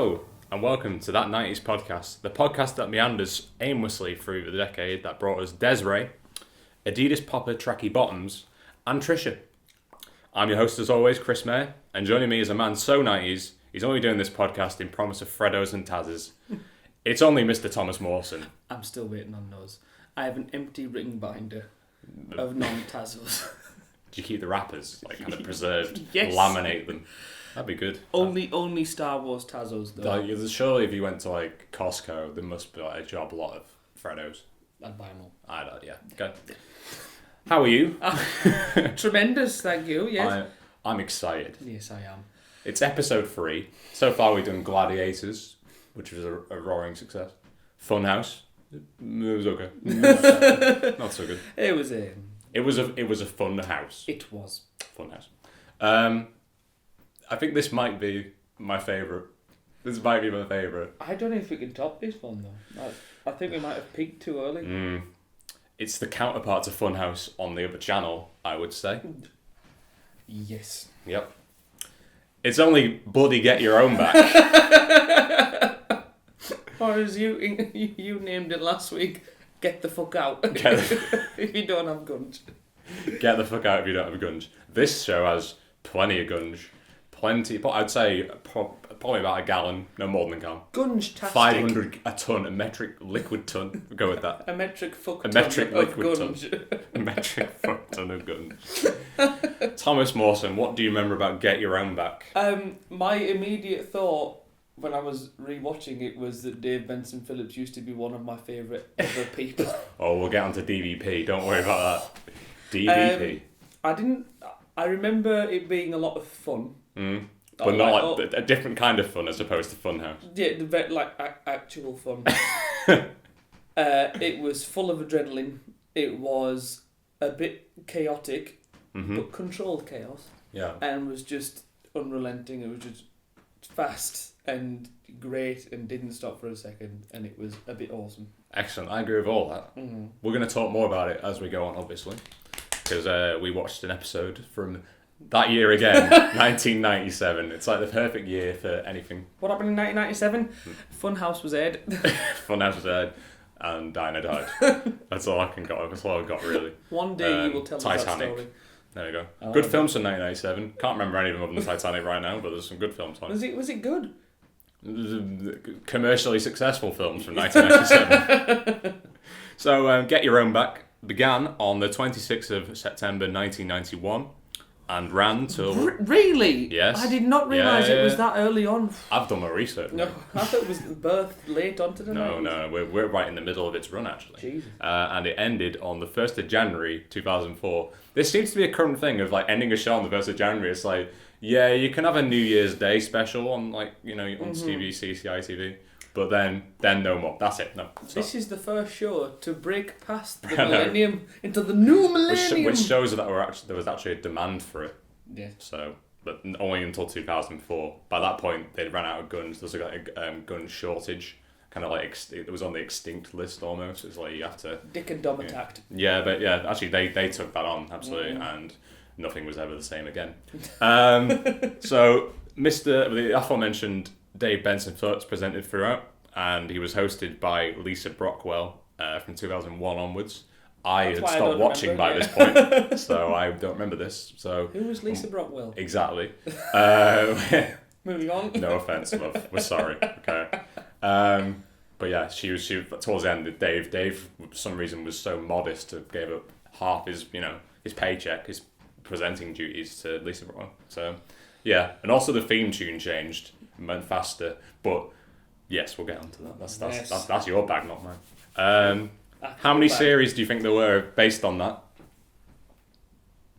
Hello, and welcome to That 90s Podcast, the podcast that meanders aimlessly through the decade that brought us Desiree, Adidas Popper Tracky Bottoms, and Trisha. I'm your host as always, Chris Mayer, and joining me is a man so 90s, he's only doing this podcast in promise of Freddos and Tazzes. It's only Mr. Thomas Mawson. I'm still waiting on those. I have an empty ring binder of non-Tazzles. Do you keep the wrappers, kind of preserved, Yes. Laminate them? That'd be good. Only Star Wars Tazzles though. Surely if you went to Costco, there must be a job lot of Freddos. I'd buy them all. I'd, yeah. Okay. How are you? Tremendous, thank you. Yes. I'm excited. Yes, I am. It's episode 3. So far we've done Gladiators, which was a roaring success. Funhouse. It was okay. Not so good. It was a fun house. It was. Fun house. I think this might be my favourite. I don't know if we can top this one though. I think we might have peaked too early. It's the counterpart to Funhouse on the other channel, I would say. Yes. Yep. It's only bloody Get Your Own Back. Or as you named it last week, Get the Fuck Out. If you don't have guns. Get the fuck out if you don't have guns. This show has plenty of guns. Plenty, I'd say probably about a gallon, no more than a gallon. Gunge-tastic. 500 a ton, a metric liquid ton. We'll go with that. A metric fuck A ton metric of liquid guns. ton. A metric fuck ton of guns. Thomas Mawson, what do you remember about Get Your Own Back? My immediate thought when I was rewatching it was that Benson Philips used to be one of my favourite ever people. Oh, we'll get onto DVP. Don't worry about that. DVP. I remember it being a lot of fun. But not a different kind of fun as opposed to Funhouse. Yeah, actual fun. It was full of adrenaline. It was a bit chaotic, but controlled chaos. Yeah. And was just unrelenting. It was just fast and great and didn't stop for a second. And it was a bit awesome. Excellent. I agree with all that. Mm-hmm. We're going to talk more about it as we go on, obviously. Because we watched an episode from that year again, 1997. It's like the perfect year for anything. What happened in 1997? Funhouse was aired. Funhouse was aired, and Dinah died. That's all I can got. That's all I've got really. One day you will tell us that story. There you go. Good films from 1997. Can't remember any of them other than Titanic right now, but there's some good films on it. Was it good? Commercially successful films from 1997. So, Get Your Own Back began on the 26th of September 1991 and ran till... Really? Yes. I did not realise it was that early on. I've done my research. No, I thought it was birthed late onto the night. No, we're right in the middle of its run, actually. Jesus. And it ended on the 1st of January 2004. This seems to be a current thing of ending a show on the 1st of January. It's yeah, you can have a New Year's Day special on on CBC, CITV. But then no more. That's it. No. Stop. This is the first show to break past the millennium into the new millennium. Which shows that there was actually a demand for it. Yeah. So, but only until 2004. By that point, they'd run out of guns. There's a gun shortage. Kind of it was on the extinct list almost. It's you have to... Dick and Dom attacked. Yeah, but yeah, actually they took that on, absolutely, and nothing was ever the same again. So, the aforementioned Dave Benson Philips presented throughout, and he was hosted by Lisa Brockwell from 2001 onwards. I had stopped watching by this point, so I don't remember this. So who was Lisa Brockwell? Exactly. Moving on. No offense, love. We're sorry. Okay. But yeah, she was towards the end. Dave, for some reason, was so modest to give up half his paycheck, his presenting duties to Lisa Brockwell. So yeah, and also the theme tune changed and went faster. But yes, we'll get onto that. That's your bag, not mine. How many series do you think there were based on that?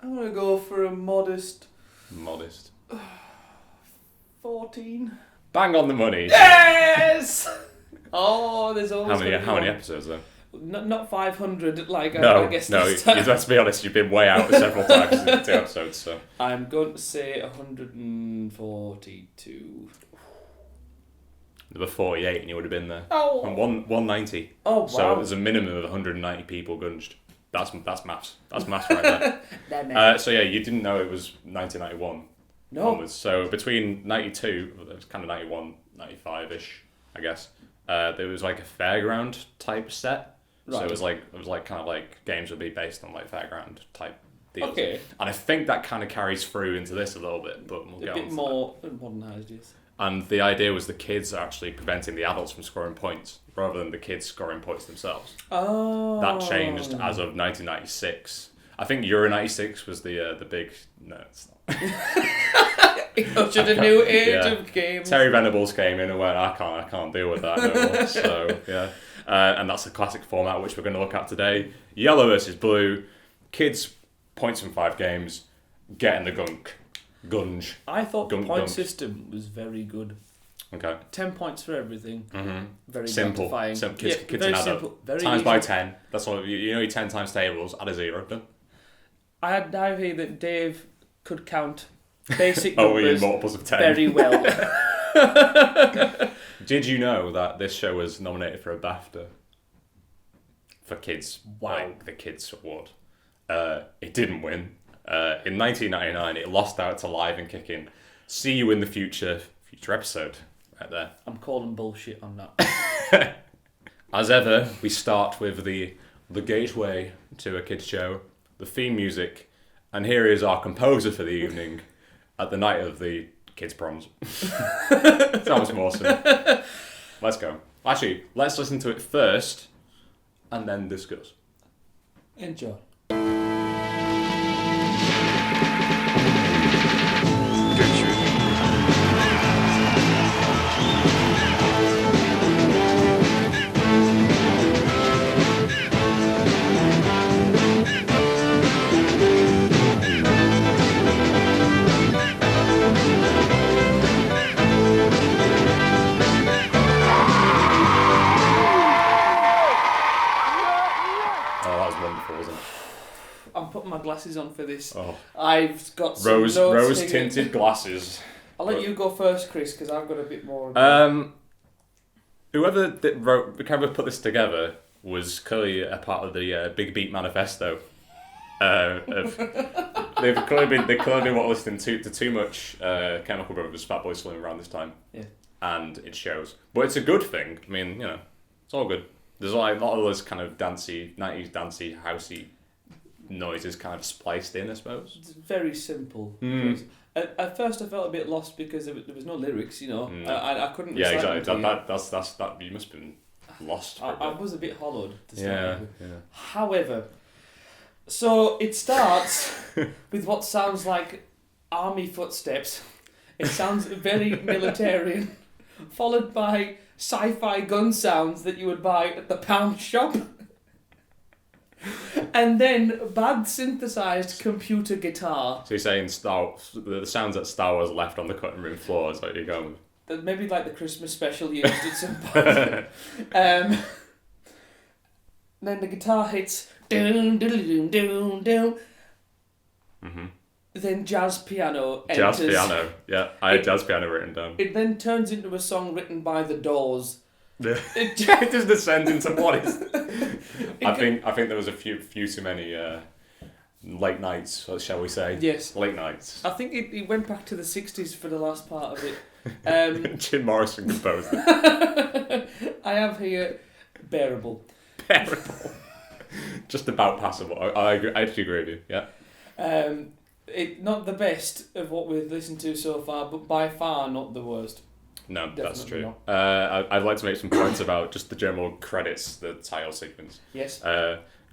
I'm going to go for a modest... 14. Bang on the money. Yes! Oh, there's always... How many episodes though? Not 500 I guess. No, let's be honest, you've been way out several times in the 2 episodes, so... I'm going to say 142. There were 48 and you would have been there. Oh. And 190. Oh, wow. So there's a minimum of 190 people gunged. That's maths. That's maths right there. So yeah, you didn't know it was 1991. No. onwards. So between 92, it was kind of 91, 95-ish, I guess. There was like a fairground type set. Right. So it was like kind of like games would be based on like fairground type deals. Okay. And I think that kind of carries through into this a little bit, but we'll get A on bit to more modernised, yes. And the idea was the kids are actually preventing the adults from scoring points rather than the kids scoring points themselves. Oh. That changed as of 1996. I think Euro 96 was the big... No, it's not. It ushered a new age of games. Terry Venables came in and went, I can't deal with that no more. So, yeah. And that's the classic format which we're going to look at today. Yellow versus blue. Kids, points from 5 games. Get in the gunk. Gunge. I thought the Gunk, point gunk. system was very good. Okay. 10 points for everything. Mm-hmm. Very simple. gratifying. Kids very can add simple. up. Very Times easy. by 10. That's all. You know your 10 times tables. Add a 0. Done. I had now here that Dave could count basic Oh, in numbers multiples of 10. very well. Did you know that this show was nominated for a BAFTA? For kids. Wow. Like the Kids Award. It didn't win. In 1999, it lost out to Live and Kicking. See you in the future episode. Right there. I'm calling bullshit on that. As ever, we start with the gateway to a kids show, the theme music, and here is our composer for the evening at the night of the kids' proms. Sounds awesome. Let's go. Actually, let's listen to it first, and then discuss. Enjoy. I'm putting my glasses on for this. Oh. I've got some Rose notes here. tinted glasses. I'll let you go first, Chris, because I've got a bit more. Whoever put this together was clearly a part of the Big Beat Manifesto. They've clearly been listening to too much Chemical Brothers, Fatboy Slim around this time. Yeah. And it shows. But it's a good thing. I mean, you know, it's all good. There's like a lot of those kind of dancey, 90s dancey, housey noises kind of spliced in, I suppose. It's very simple. At first, I felt a bit lost because there was no lyrics. You know, I couldn't. Yeah, recite exactly. them to you. That's you must have been lost. For I was a bit hollowed to start yeah, with. yeah. However, so it starts with what sounds like army footsteps. It sounds very militarian, followed by sci-fi gun sounds that you would buy at the pound shop. And then bad synthesized computer guitar. So you're saying the sounds that Star Wars left on the cutting room floor is what you're going with? That maybe like the Christmas special used at some point. Then the guitar hits doom doom doom doom. Mm-hmm. Then jazz piano enters. Jazz piano, yeah. I had jazz piano written down. It then turns into a song written by The Doors. It just descends into what is. I think there was a few too many late nights, shall we say? Yes. Late nights. I think it went back to the 60s for the last part of it. Jim Morrison composed it. I have here bearable. Bearable. Just about passable. I actually agree with you. Yeah. It not the best of what we've listened to so far, but by far not the worst. No, Definitely that's true. not. I'd like to make some points about just the general credits, the title sequence. Yes.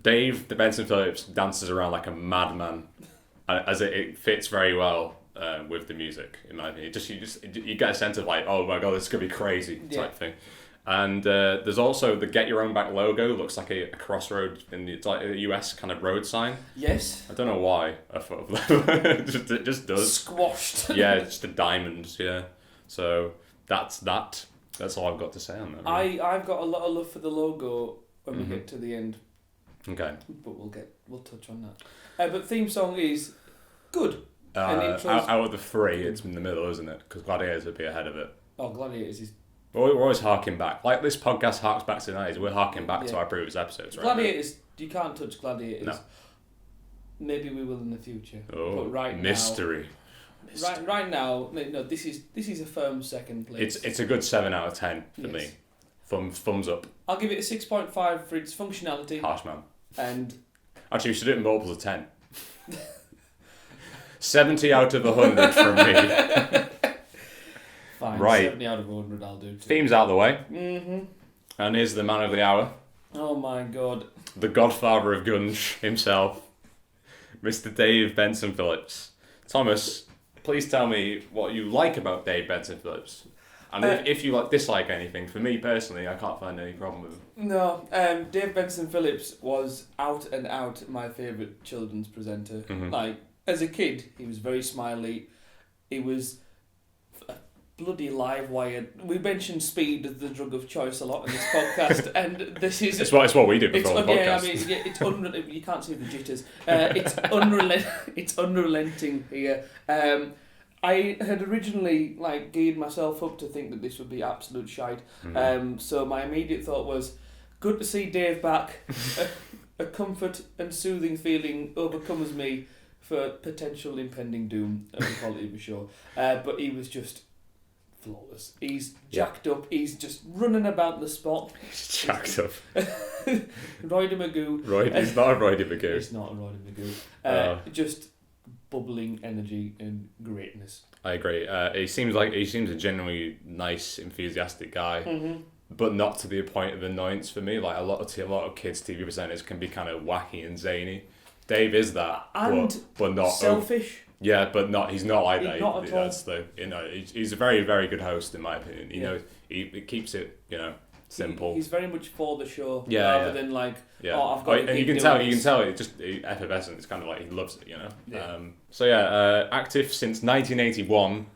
Dave, the Benson Philips, dances around like a madman, as it fits very well with the music, in my opinion. You get a sense of like, oh my god, this is gonna be crazy type thing. And there's also the Get Your Own Back logo. Looks like a crossroad it's like a US kind of road sign. Yes. I don't know why. I thought of that. It just does. Squashed. Yeah, it's just a diamond. Yeah. So that's that. That's all I've got to say on that. Really. I've got a lot of love for the logo when we get to the end. Okay. But we'll touch on that. But theme song is good. Out of the three, it's in the middle, isn't it? Because Gladiators would be ahead of it. Oh, Gladiators is. We're always harking back. Like this podcast harks back to the 90s. We're harking back to our previous episodes, right? Gladiators, you can't touch Gladiators. No. Maybe we will in the future. Oh, but right mystery. now. Right now, no, this is a firm second place. It's a good 7 out of 10 for me. Thumbs up. I'll give it a 6.5 for its functionality. Harsh man. And actually, we should do it in multiples of 10. 70 out of 100 from me. Fine, right. 70 out of 100 I'll do too. Theme's out of the way. Mm-hmm. And here's the man of the hour. Oh my god. The godfather of gunge himself. Mr. Dave Benson Philips. Thomas, please tell me what you like about Dave Benson Philips. And if you dislike anything, for me personally, I can't find any problem with him. No, Dave Benson Philips was out and out my favourite children's presenter. Mm-hmm. Like, as a kid, he was very smiley. He was a bloody live wire. We mentioned speed as the drug of choice a lot in this podcast, and this is... It's what we do before the podcast. Yeah, I mean, it's you can't see the jitters. It's unrelenting here. I had originally geared myself up to think that this would be absolute shite. Mm-hmm. So my immediate thought was, good to see Dave back. A comfort and soothing feeling overcomes me for potential impending doom of the quality of the show. But he was just flawless. He's jacked up. He's just running about the spot. He's jacked up. Roy Magoo. He's not a Roy Magoo. It's not a Roy Magoo. Just bubbling energy and greatness. I agree. He seems a genuinely nice, enthusiastic guy, mm-hmm. but not to the point of annoyance for me. Like a lot of kids' TV presenters can be kind of wacky and zany. Dave is that, and but not selfish. But not. He's not like that. Not at all. That's he's a very, very good host in my opinion. He keeps it simple. He's very much for the show, rather rather than I've got. And you can tell. It's just effervescent. It's kind of like he loves it, Yeah. Active since 1981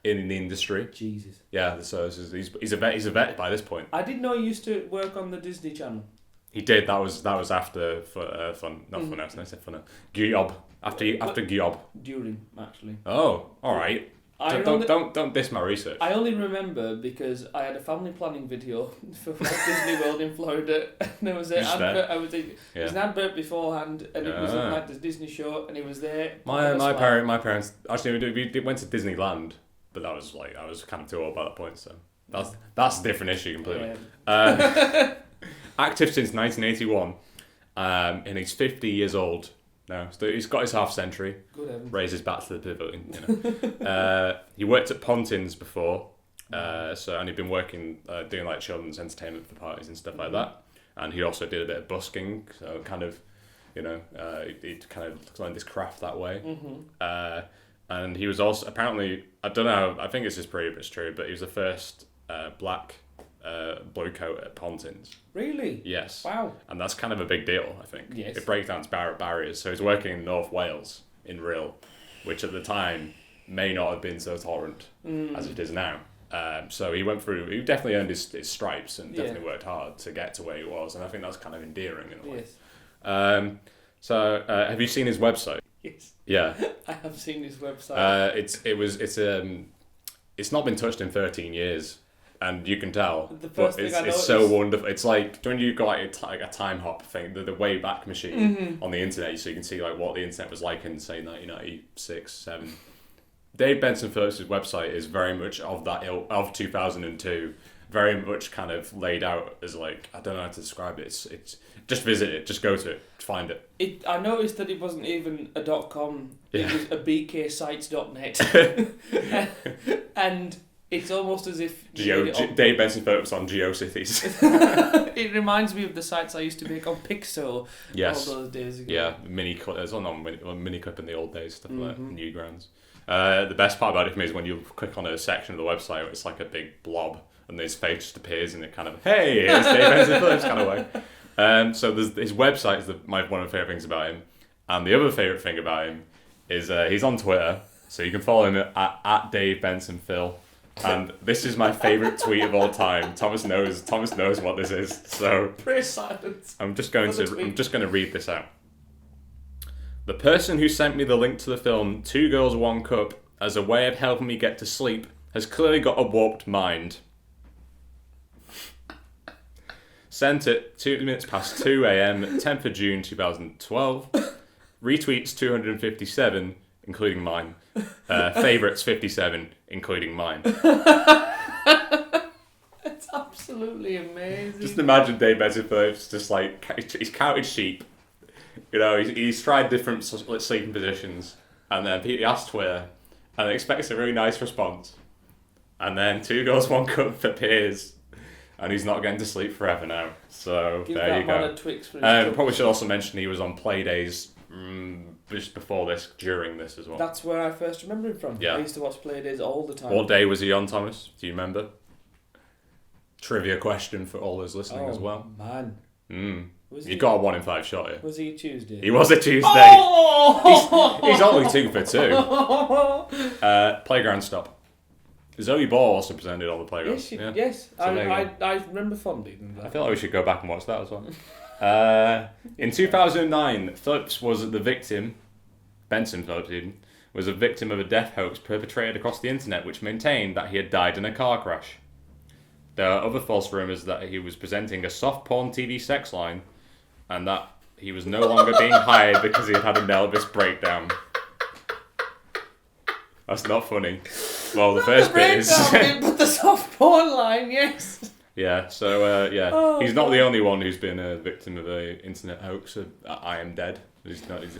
in the industry. Jesus. Yeah, so he's a vet. He's a vet by this point. I didn't know he used to work on the Disney Channel. He did. That was after fun. Not fun. I said fun. Gyob. After Gyob. During, actually. Oh, all right. Don't diss my research. I only remember because I had a family planning video for Disney World in Florida, and there was an advert. There was an advert beforehand, and it was like this Disney show, and he was there. My parents actually we went to Disneyland, but that was I was kind of too old by that point, so that's a different issue completely. Yeah. Active since 1981, and he's 50 years old. No, so he's got his half century. Good heavens. Raises back to the pavilion. He worked at Pontins before, and he'd been working doing children's entertainment for parties and stuff like that. And he also did a bit of busking, so kind of, he'd kind of learned his craft that way. Mm-hmm. And he was also apparently, I don't know, I think this is pretty much true, but he was the first black blue coat at Pontins. Really? Yes. Wow. And that's kind of a big deal, I think. Yes. It breaks down barriers. So he's working in North Wales, in Rhyl, which at the time may not have been so tolerant as it is now. So he definitely earned his stripes and definitely worked hard to get to where he was. And I think that's kind of endearing in a way. Yes. So have you seen his website? Yes. Yeah. I have seen his website. It's not been touched in 13 years. And you can tell, the first thing it's so wonderful. It's like when you got a time hop thing, the way back machine on the internet, so you can see what the internet was like in say 1996, 7. Dave Benson Phillips' website is very much of that of 2002, very much kind of laid out as I don't know how to describe it. It's just visit it, just go to it, find it. I noticed that it wasn't even a .com. Yeah. It was a bksites.net, and. It's almost as if... Dave Benson Phillips on GeoCities. It reminds me of the sites I used to make on Pixel yes. all those days ago. Yeah, mini clip in the old days, stuff like that, Newgrounds. The best part about it for me is when you click on a section of the website where it's like a big blob and his face just appears and it kind of, hey, it's Dave Benson Phillips kind of way. So his website is one of my favourite things about him. And the other favourite thing about him is he's on Twitter, so you can follow him at Dave Benson Phil. And this is my favourite tweet of all time. Thomas knows what this is. So praise silence. I'm just going to read this out. The person who sent me the link to the film 2 Girls 1 Cup as a way of helping me get to sleep has clearly got a warped mind. Sent it 2 minutes past 2 a.m. 10th of June 2012. Retweets 257. including mine. Favourites 57, including mine. It's absolutely amazing. Just imagine Dave Benson Phillips just like he's counted sheep. You know, he's tried different sleeping positions, and then he asks Twitter, and expects a really nice response. And then 2 girls, 1 cup appears, and he's not getting to sleep forever now. So Give there you go. a Twix for his Probably should also mention he was on play days just before this, during this as well. That's where I first remember him from. Yeah. I used to watch play days all the time. What day was he on, Thomas? Do you remember? Trivia question for all those listening as well. Man. You got a 1 in 5 shot here. Was he a Tuesday? He was a Tuesday. Oh! He's only 2 for 2. Playground stop. Zoe Ball also presented on the playground. Yes. So I remember fondly. I feel like we should go back and watch that as well. In 2009, Phillips was the victim. Benson Phillips even was a victim of a death hoax perpetrated across the internet, which maintained that he had died in a car crash. There are other false rumours that he was presenting a soft porn TV sex line, and that he was no longer being hired because he had a nervous breakdown. That's not funny. Well, the first bit is... But the soft porn line, yes. Yeah, so, he's not the only one who's been a victim of a internet hoax. I am dead. He's not. This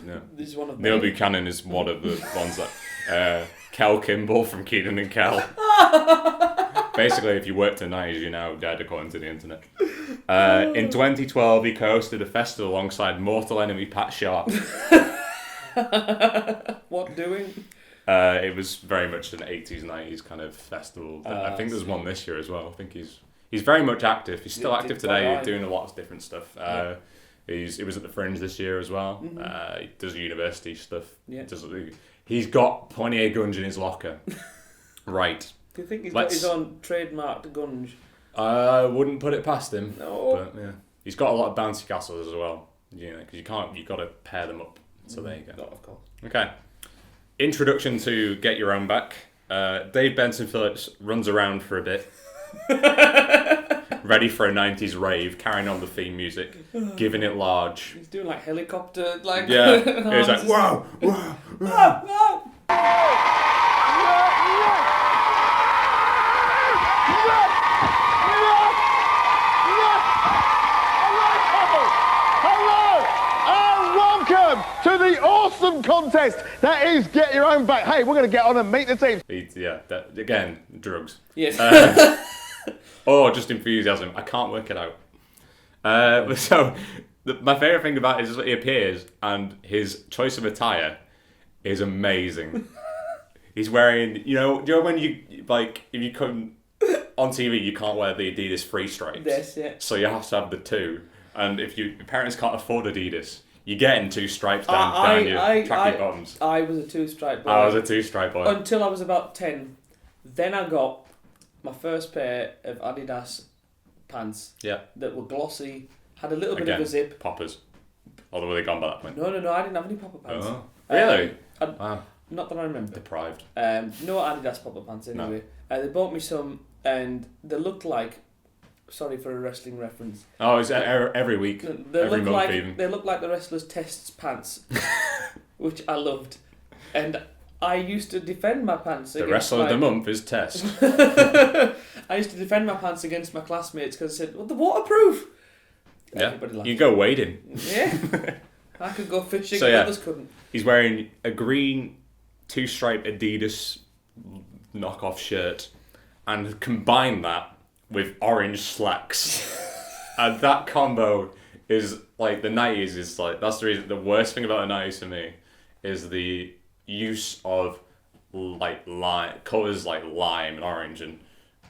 is one of Neil Buchanan is one of the ones that... Kel Kimball from Keenan and Kel. Basically, if you work tonight, you're now dead, according to the internet. In 2012, he co-hosted a festival alongside mortal enemy Pat Sharp. What doing? It was very much an 80s, 90s kind of festival. I think there's one this year as well. I think he's very much active. He's still active today, doing a lot of different stuff. He was at the Fringe this year as well. Mm-hmm. He does university stuff. Yeah. He's got plenty of guns in his locker. Right. Do you think he's got his own trademarked gunge? I wouldn't put it past him. No. But yeah, he's got a lot of bouncy castles as well. You know, because you've got to pair them up. So there you go. Not of course. Okay. Introduction to Get Your Own Back. Dave Benson Phillips runs around for a bit. Ready for a 90s rave, carrying on the theme music, giving it large. He's doing like helicopter, like... Yeah, he's like, whoa, whoa, whoa. To the awesome contest that is Get Your Own Back. Hey, we're going to get on and meet the team. Again, drugs. Yes. Or just enthusiasm. I can't work it out. My favourite thing about it is that he appears and his choice of attire is amazing. He's wearing, do you know when you, like, if you come on TV, you can't wear the Adidas Free Stripes. Yes, yeah. So you have to have the 2. And if your parents can't afford Adidas, you're getting 2 stripes down your tracky bottoms. I was a 2-stripe boy. I was a 2-stripe boy. Until I was about 10. Then I got my first pair of Adidas pants. Yeah. That were glossy, had a little bit of a zip. Poppers. Although were they gone by that point? No, I didn't have any popper pants. Oh. Really? Wow. Not that I remember. Deprived. No Adidas popper pants anyway. No. They bought me some and they looked like... Sorry for a wrestling reference. Oh, it's every week. Every month even. They look like the wrestler's tests pants, which I loved. And I used to defend my pants against... The wrestler of the month is Test. I used to defend my pants against my classmates because I said, well, they're waterproof. Yeah, everybody laughed. You go wading. Yeah. I could go fishing, so, but others couldn't. He's wearing a green 2-stripe Adidas knockoff shirt and combine that with orange slacks. And that combo is like the 90s is like, that's the reason, the worst thing about the 90s for me is the use of like colours like lime and orange and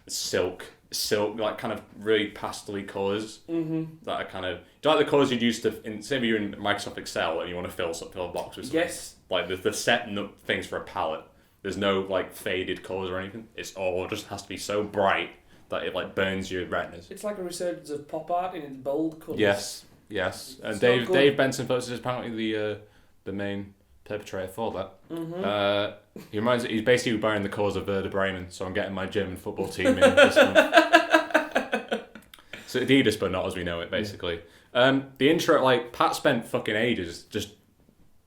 silk, like kind of really pastel-y colours. Mm-hmm. That are kind of, do you like the colours you'd use to, say if you're in Microsoft Excel and you want to fill a box with something? Yes. Like the set things for a palette. There's no like faded colours or anything. It's all just has to be so bright that it like burns your retinas. It's like a resurgence of pop art in bold colours. Yes. And Dave Benson Phillips is apparently the main perpetrator for that. Mm-hmm. He reminds me, he's basically wearing the colours of Werder Bremen, so I'm getting my German football team in this month. So Adidas, but not as we know it, basically. The intro, like Pat spent fucking ages just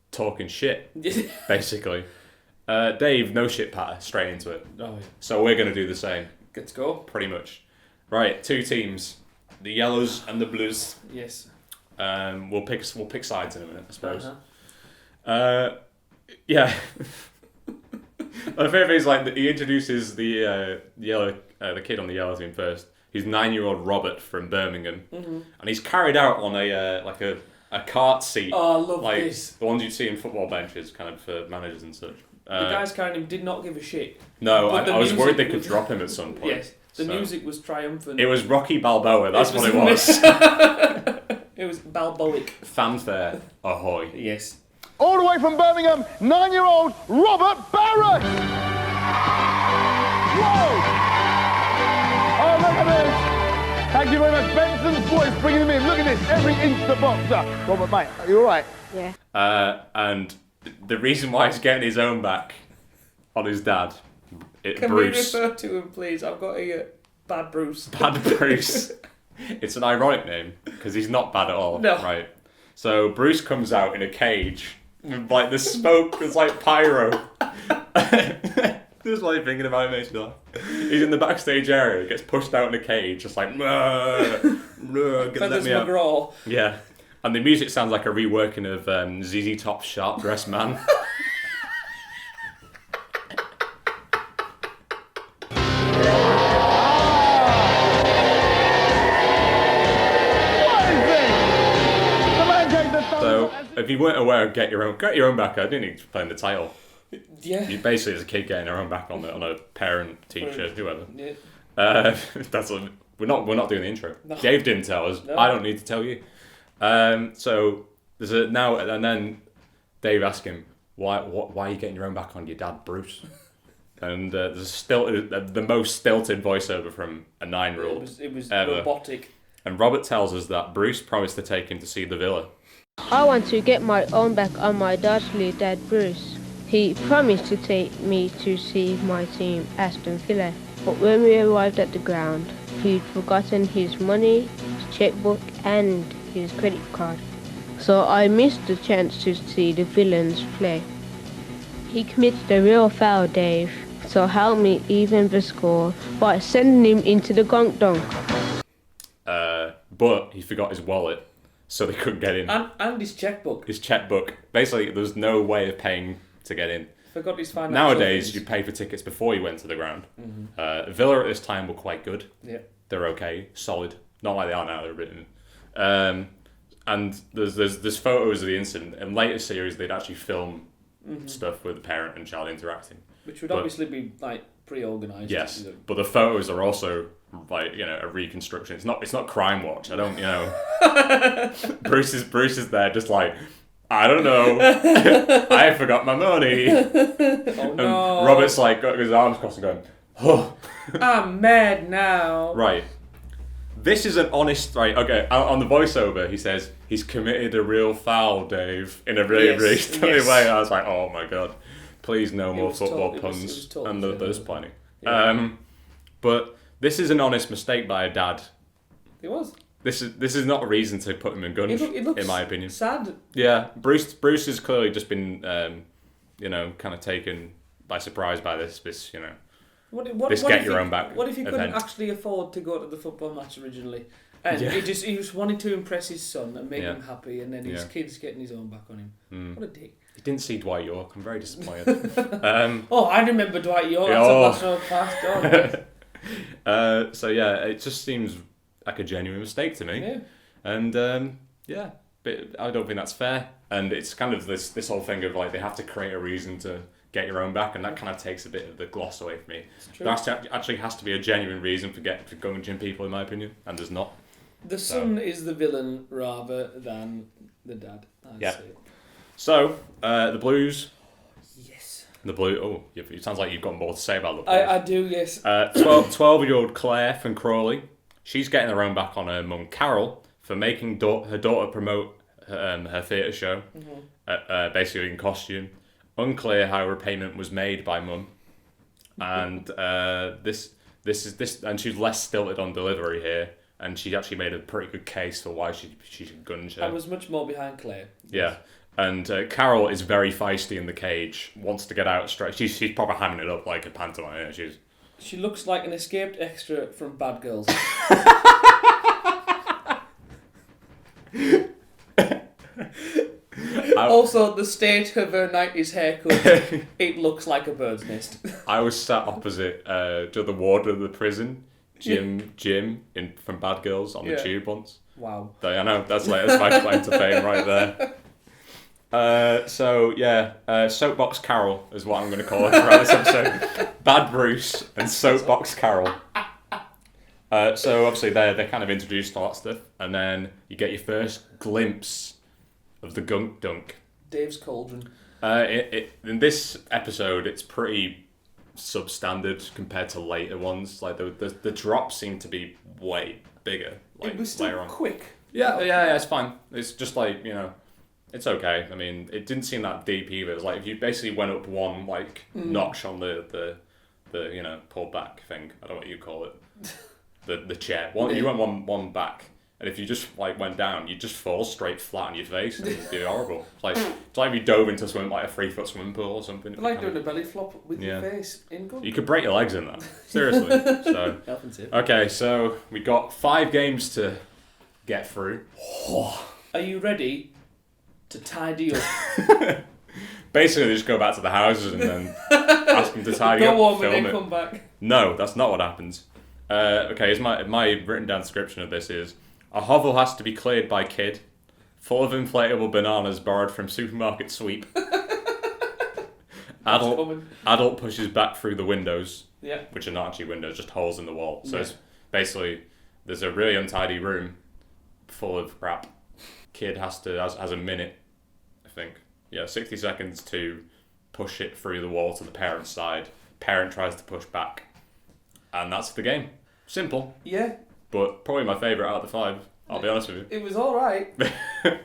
talking shit, basically. Dave, no shit patter, straight into it. Oh, yeah. So we're going to do the same, Let's go. pretty much. Right, 2 teams, the Yellows and the Blues. Yes. We'll pick sides in a minute, I suppose. Uh-huh. Yeah. My favourite is like he introduces the the kid on the yellow team first. He's 9-year-old Robert from Birmingham, and he's carried out on a cart seat. Oh, I love like this. the ones you'd see in football benches, kind of for managers and such. The guys carrying him did not give a shit. No, But the I was worried they music could drop him at some point. Yes, the music was triumphant. It was Rocky Balboa. That's what it was. It was Balboic. Fanfare, ahoy! Yes. All the way from Birmingham, 9-year-old Robert Barrett. Whoa! Oh, look at this. Thank you very much. Benson's voice bringing him in. Look at this. Every inch the boxer. Robert, mate, are you all right? Yeah. And the reason why he's getting his own back on his dad, Can Bruce. we refer to him, please? I've got a Bad Bruce. Bad Bruce. It's an ironic name because he's not bad at all. No. Right. So Bruce comes out in a cage. Like the smoke was like pyro. Just like thinking about it makes me laugh. He's in the backstage area. He gets pushed out in a cage, just like let Feathers me out. McGraw. Yeah, and the music sounds like a reworking of ZZ Top's Sharp Dressed Man. What is this? The man gave the thumbs So up. if you weren't aware of Get Your Own Back, I didn't need to play in the title. Yeah. You basically as a kid getting your own back on a parent, teacher, whoever. Yeah. That's what, we're not doing the intro. No. Dave didn't tell us. No. I don't need to tell you. So there's a now and then Dave asked him why are you getting your own back on your dad Bruce? And there's still the most stilted voiceover from a 9-year-old. It was ever. robotic. And Robert tells us that Bruce promised to take him to see the Villa. I want to get my own back on my dodgy dad Bruce. He promised to take me to see my team, Aston Villa. But when we arrived at the ground, he'd forgotten his money, his checkbook and his credit card. So I missed the chance to see the villains play. He committed a real foul, Dave. So help me even the score by sending him into the gunk dunk. But he forgot his wallet, so they couldn't get in. And his checkbook. His checkbook. Basically, there's no way of paying to get in. Forgot his financial Nowadays, things. you pay for tickets before you went to the ground. Villa at this time were quite good. Yeah. They're okay, solid. Not like they are now. They're written. And there's photos of the incident. In later series, they'd actually film stuff with the parent and child interacting. Which would But- obviously be like pre-organised. Yes, but the photos are also like a reconstruction. It's not Crime Watch. I don't Bruce is there just like I don't know. I forgot my money. Oh no. And Robert's like got his arms crossed and going, oh. I'm mad now. Right. This is an honest okay. On the voiceover, he says he's committed a real foul, Dave, in a really Yes, really stunning yes. way. I was like, oh my god, please no more was football told- it puns. was told And to- there's plenty. Yeah. But this is an honest mistake by a dad. It was. This is not a reason to put him in gunge, It looks in my opinion. sad. Yeah, Bruce has clearly just been, kind of taken by surprise by this, this What get if your he- own back What if he couldn't event. actually afford to go to the football match originally? And Yeah. he just wanted to impress his son and make Yeah. him happy, and then his Yeah. kid's getting his own back on him. What a dick. He didn't see Dwight York. I'm very disappointed. Oh, I remember Dwight York. Oh. That's a past. Oh, So yeah, it just seems like a genuine mistake to me. yeah. And but I don't think that's fair. And it's kind of this whole thing of like they have to create a reason to get your own back, and that kind of takes a bit of the gloss away from me. true. There actually has to be a genuine reason for gunging people, in my opinion, and there's not. The son is the villain rather than the dad. I'd Yeah. say. So the Blues, Yes. the Blue. Oh, it sounds like you've got more to say about the Blues. I do, yes. 12-year-old Claire from Crawley, she's getting her own back on her mum Carol for making her daughter promote her theatre show, basically in costume. Unclear how repayment was made by mum, and this and she's less stilted on delivery here, and she actually made a pretty good case for why she should gunge her. I was much more behind Claire. Yeah. And Carol is very feisty in the cage, wants to get out straight. She's probably hamming it up like a pantomime. She looks like an escaped extra from Bad Girls. Also, the state of her 90s haircut, it looks like a bird's nest. I was sat opposite to the warden of the prison, Jim from Bad Girls on the tube once. Wow. I know, that's my claim to fame right there. Soapbox Carol is what I'm going to call it throughout this episode. Bad Bruce and Soapbox Carol. So obviously they're kind of introduced to all that stuff, and then you get your first glimpse of the gunk dunk. Dave's Cauldron. In this episode, it's pretty substandard compared to later ones. Like the drops seem to be way bigger. Like, it was still later on. quick. Yeah, it's fine. It's just like, it's okay. I mean, it didn't seem that deep either. It was like if you basically went up one notch on the pull back thing. I don't know what you call it. The chair. You went one back. And if you just went down, you'd just fall straight flat on your face and it'd be horrible. It's like if you dove into a 3-foot swimming pool or something. It's like doing a belly flop with your face in gunk. You could break your legs in that. Seriously. So okay, so we got 5 games to get through. Are you ready to tidy up? Basically, just go back to the houses and then ask them to tidy up. Go on film when they it. come back. No, that's not what happens. Okay, my written down description of this is: a hovel has to be cleared by kid, full of inflatable bananas borrowed from supermarket sweep. Adult pushes back through the windows, which are not actually windows, just holes in the wall. So it's basically, there's a really untidy room full of crap. Kid has a minute, I think. 60 seconds to push it through the wall to the parent's side. Parent tries to push back. And that's the game. Simple. Yeah. But probably my favourite out of the 5, I'll be honest with you. It was alright.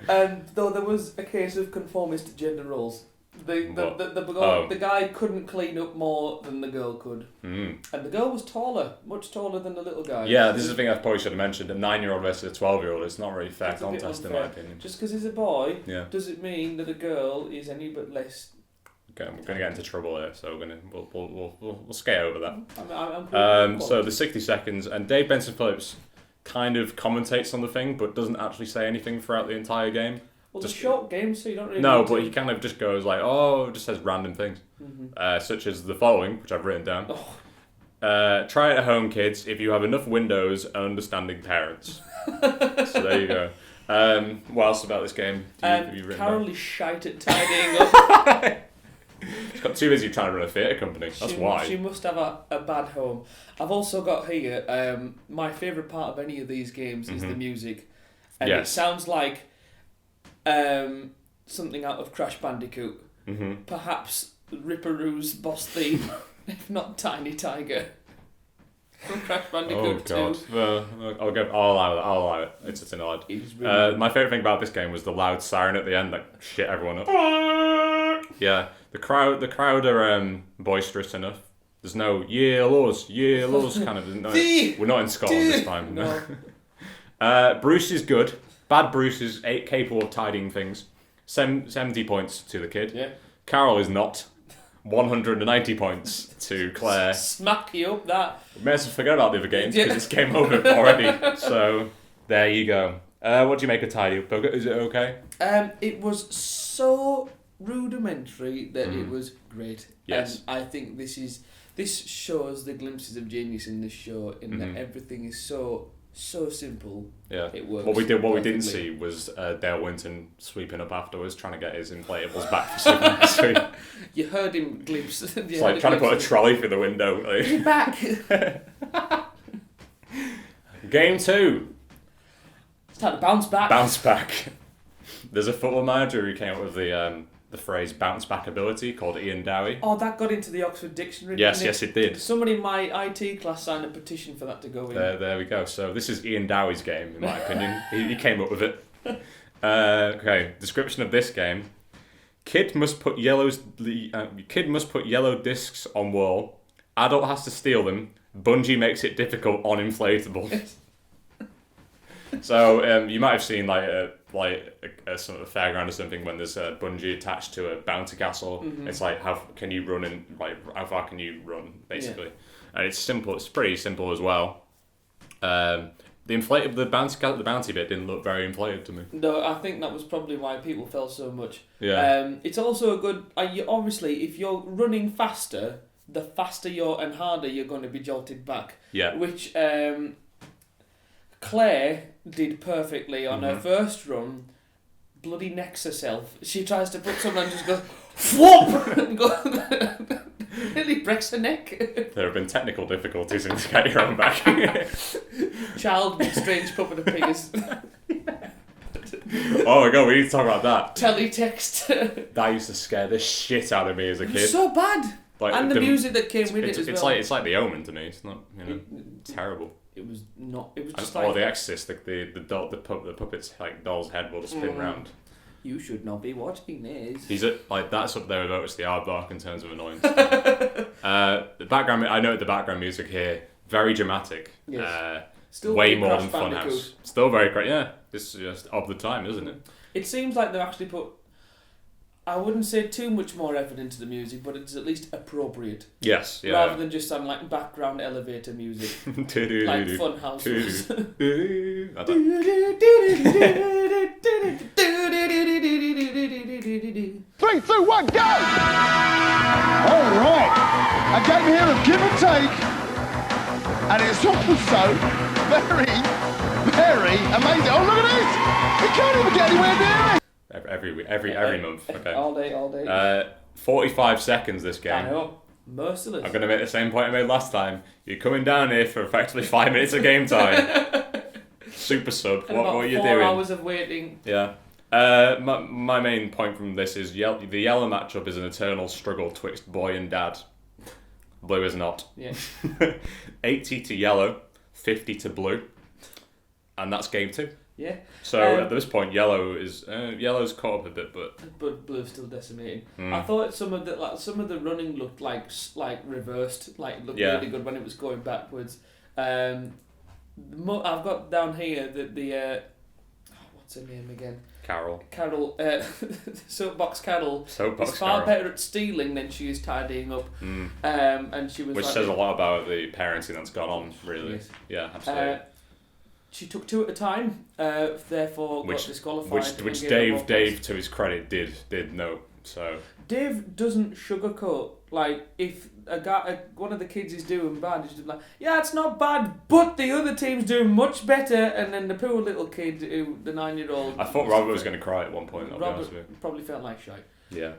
And though there was a case of conformist gender roles. The guy couldn't clean up more than the girl could. And the girl was taller, much taller than the little guy. Yeah, this is the thing I probably should have mentioned. A 9-year-old versus a 12-year-old, it's not really fair contest in my opinion. Just because he's a boy, does it mean that a girl is any but less... Okay, we're going to get into trouble here, so we'll skate over that. I'm so the 60 seconds, and Dave Benson Philips kind of commentates on the thing, but doesn't actually say anything throughout the entire game. Well, it's a short game, so you don't really... No, but he kind of just goes just says random things. Such as the following, which I've written down. Try it at home, kids, if you have enough windows and understanding parents. So there you go. What else about this game have you written Carol down? is shite at tidying up. She's got too busy trying to run a theatre company. That's why. She must have a bad home. I've also got here, my favourite part of any of these games is the music. And it sounds like something out of Crash Bandicoot. Perhaps Ripperoo's boss theme, if not Tiny Tiger. From Crash Bandicoot 2. Oh god. Well, I'll allow it. It's just an odd. Really my favourite thing about this game was the loud siren at the end that shit everyone up. Yeah. The crowd are boisterous enough. There's no laws kind of. No, we're not in Scotland this time. No. Bruce is good. Bad Bruce is capable of tidying things. 70 points to the kid. Yeah. Carol is not. 190 points to Claire. Smack you up that. We may as well forget about the other games because it's game over already. So there you go. What do you make of tidy up? Is it okay? It was so rudimentary that it was great. Yes. And I think this shows the glimpses of genius in this show in that everything is so simple. Yeah. It works. What we didn't see was Dale Winton sweeping up afterwards, trying to get his inflatables back for Superman Sweep. You heard him glimpse. It's like trying to put a trolley through the window. Get back. Game 2. It's time to bounce back. Bounce back. There's a football manager who came up with the phrase bounce back ability called Ian Dowie. Oh, that got into the Oxford Dictionary. Yes, it did. Somebody in my IT class signed a petition for that to go in. There we go. So this is Ian Dowie's game, in my opinion. He came up with it. Okay, description of this game: kid must put yellow discs on wall. Adult has to steal them. Bungie makes it difficult on inflatable. So you might have seen like a sort of fairground or something when there's a bungee attached to a bouncy castle. It's like how can you run and like how far can you run basically, and it's simple. It's pretty simple as well. The bouncy bit didn't look very inflated to me. No, I think that was probably why people fell so much. Yeah. It's also a good. Obviously, if you're running faster, the faster and harder you're going to be jolted back. Yeah. Which Claire did perfectly on her first run. Bloody necks herself. She tries to put someone and just goes whoop and nearly breaks her neck. There have been technical difficulties in getting your own back. Child with strange puppet appears. Oh my god, we need to talk about that. Teletext. That used to scare the shit out of me as a It kid. was so bad. Like, and the music that came with it as well. It's like The Omen to me. It's not, terrible. It was not. It was just Or like The Exorcist, the puppet's like doll's head will spin round. you should not be watching this. He's that's up there with Otis the Aardvark in terms of annoyance. The background, I know the background music here, very dramatic. Yes. Still way very more than Crash Bandicoot. Funhouse. Still very great. Yeah, this is just of the time, isn't it? It seems like they've actually put. I wouldn't say too much more effort into the music, but it's at least appropriate. Yes. Yeah. Rather than just some like background elevator music, like Funhouse. 3, 2, 1, go! All right. A game here of give and take. And it's also very, very amazing. Oh, look at this! It can't even get anywhere near it. Every month. Okay. All day. 45 seconds this game. I know. Merciless. I'm going to make the same point I made last time. You're coming down here for effectively 5 minutes of game time. Super sub. And What about are you 4 doing? hours of waiting. Yeah. My main point from this is the yellow matchup is an eternal struggle twixt boy and dad. Blue is not. Yeah. 80 to yellow, 50 to blue, and that's game 2. Yeah. So at this point, yellow's caught up a bit, but blue's still decimating. I thought some of the running looked like reversed, like looked really good when it was going backwards. I've got down here that the what's her name again? Carol, Soapbox Carol is far Carol. better at stealing than she is tidying up. And she was Which says a lot about the parenting that's gone on, really. Yes. Yeah, absolutely. She took 2 at a time, therefore got disqualified. Which Dave, to his credit, did know. So Dave doesn't sugarcoat. Like if one of the kids is doing bad, he's just like, yeah, it's not bad, but the other team's doing much better. And then the poor little kid, the 9-year-old. I thought Robert was going to cry at one point. Robert probably felt like shite. Yeah.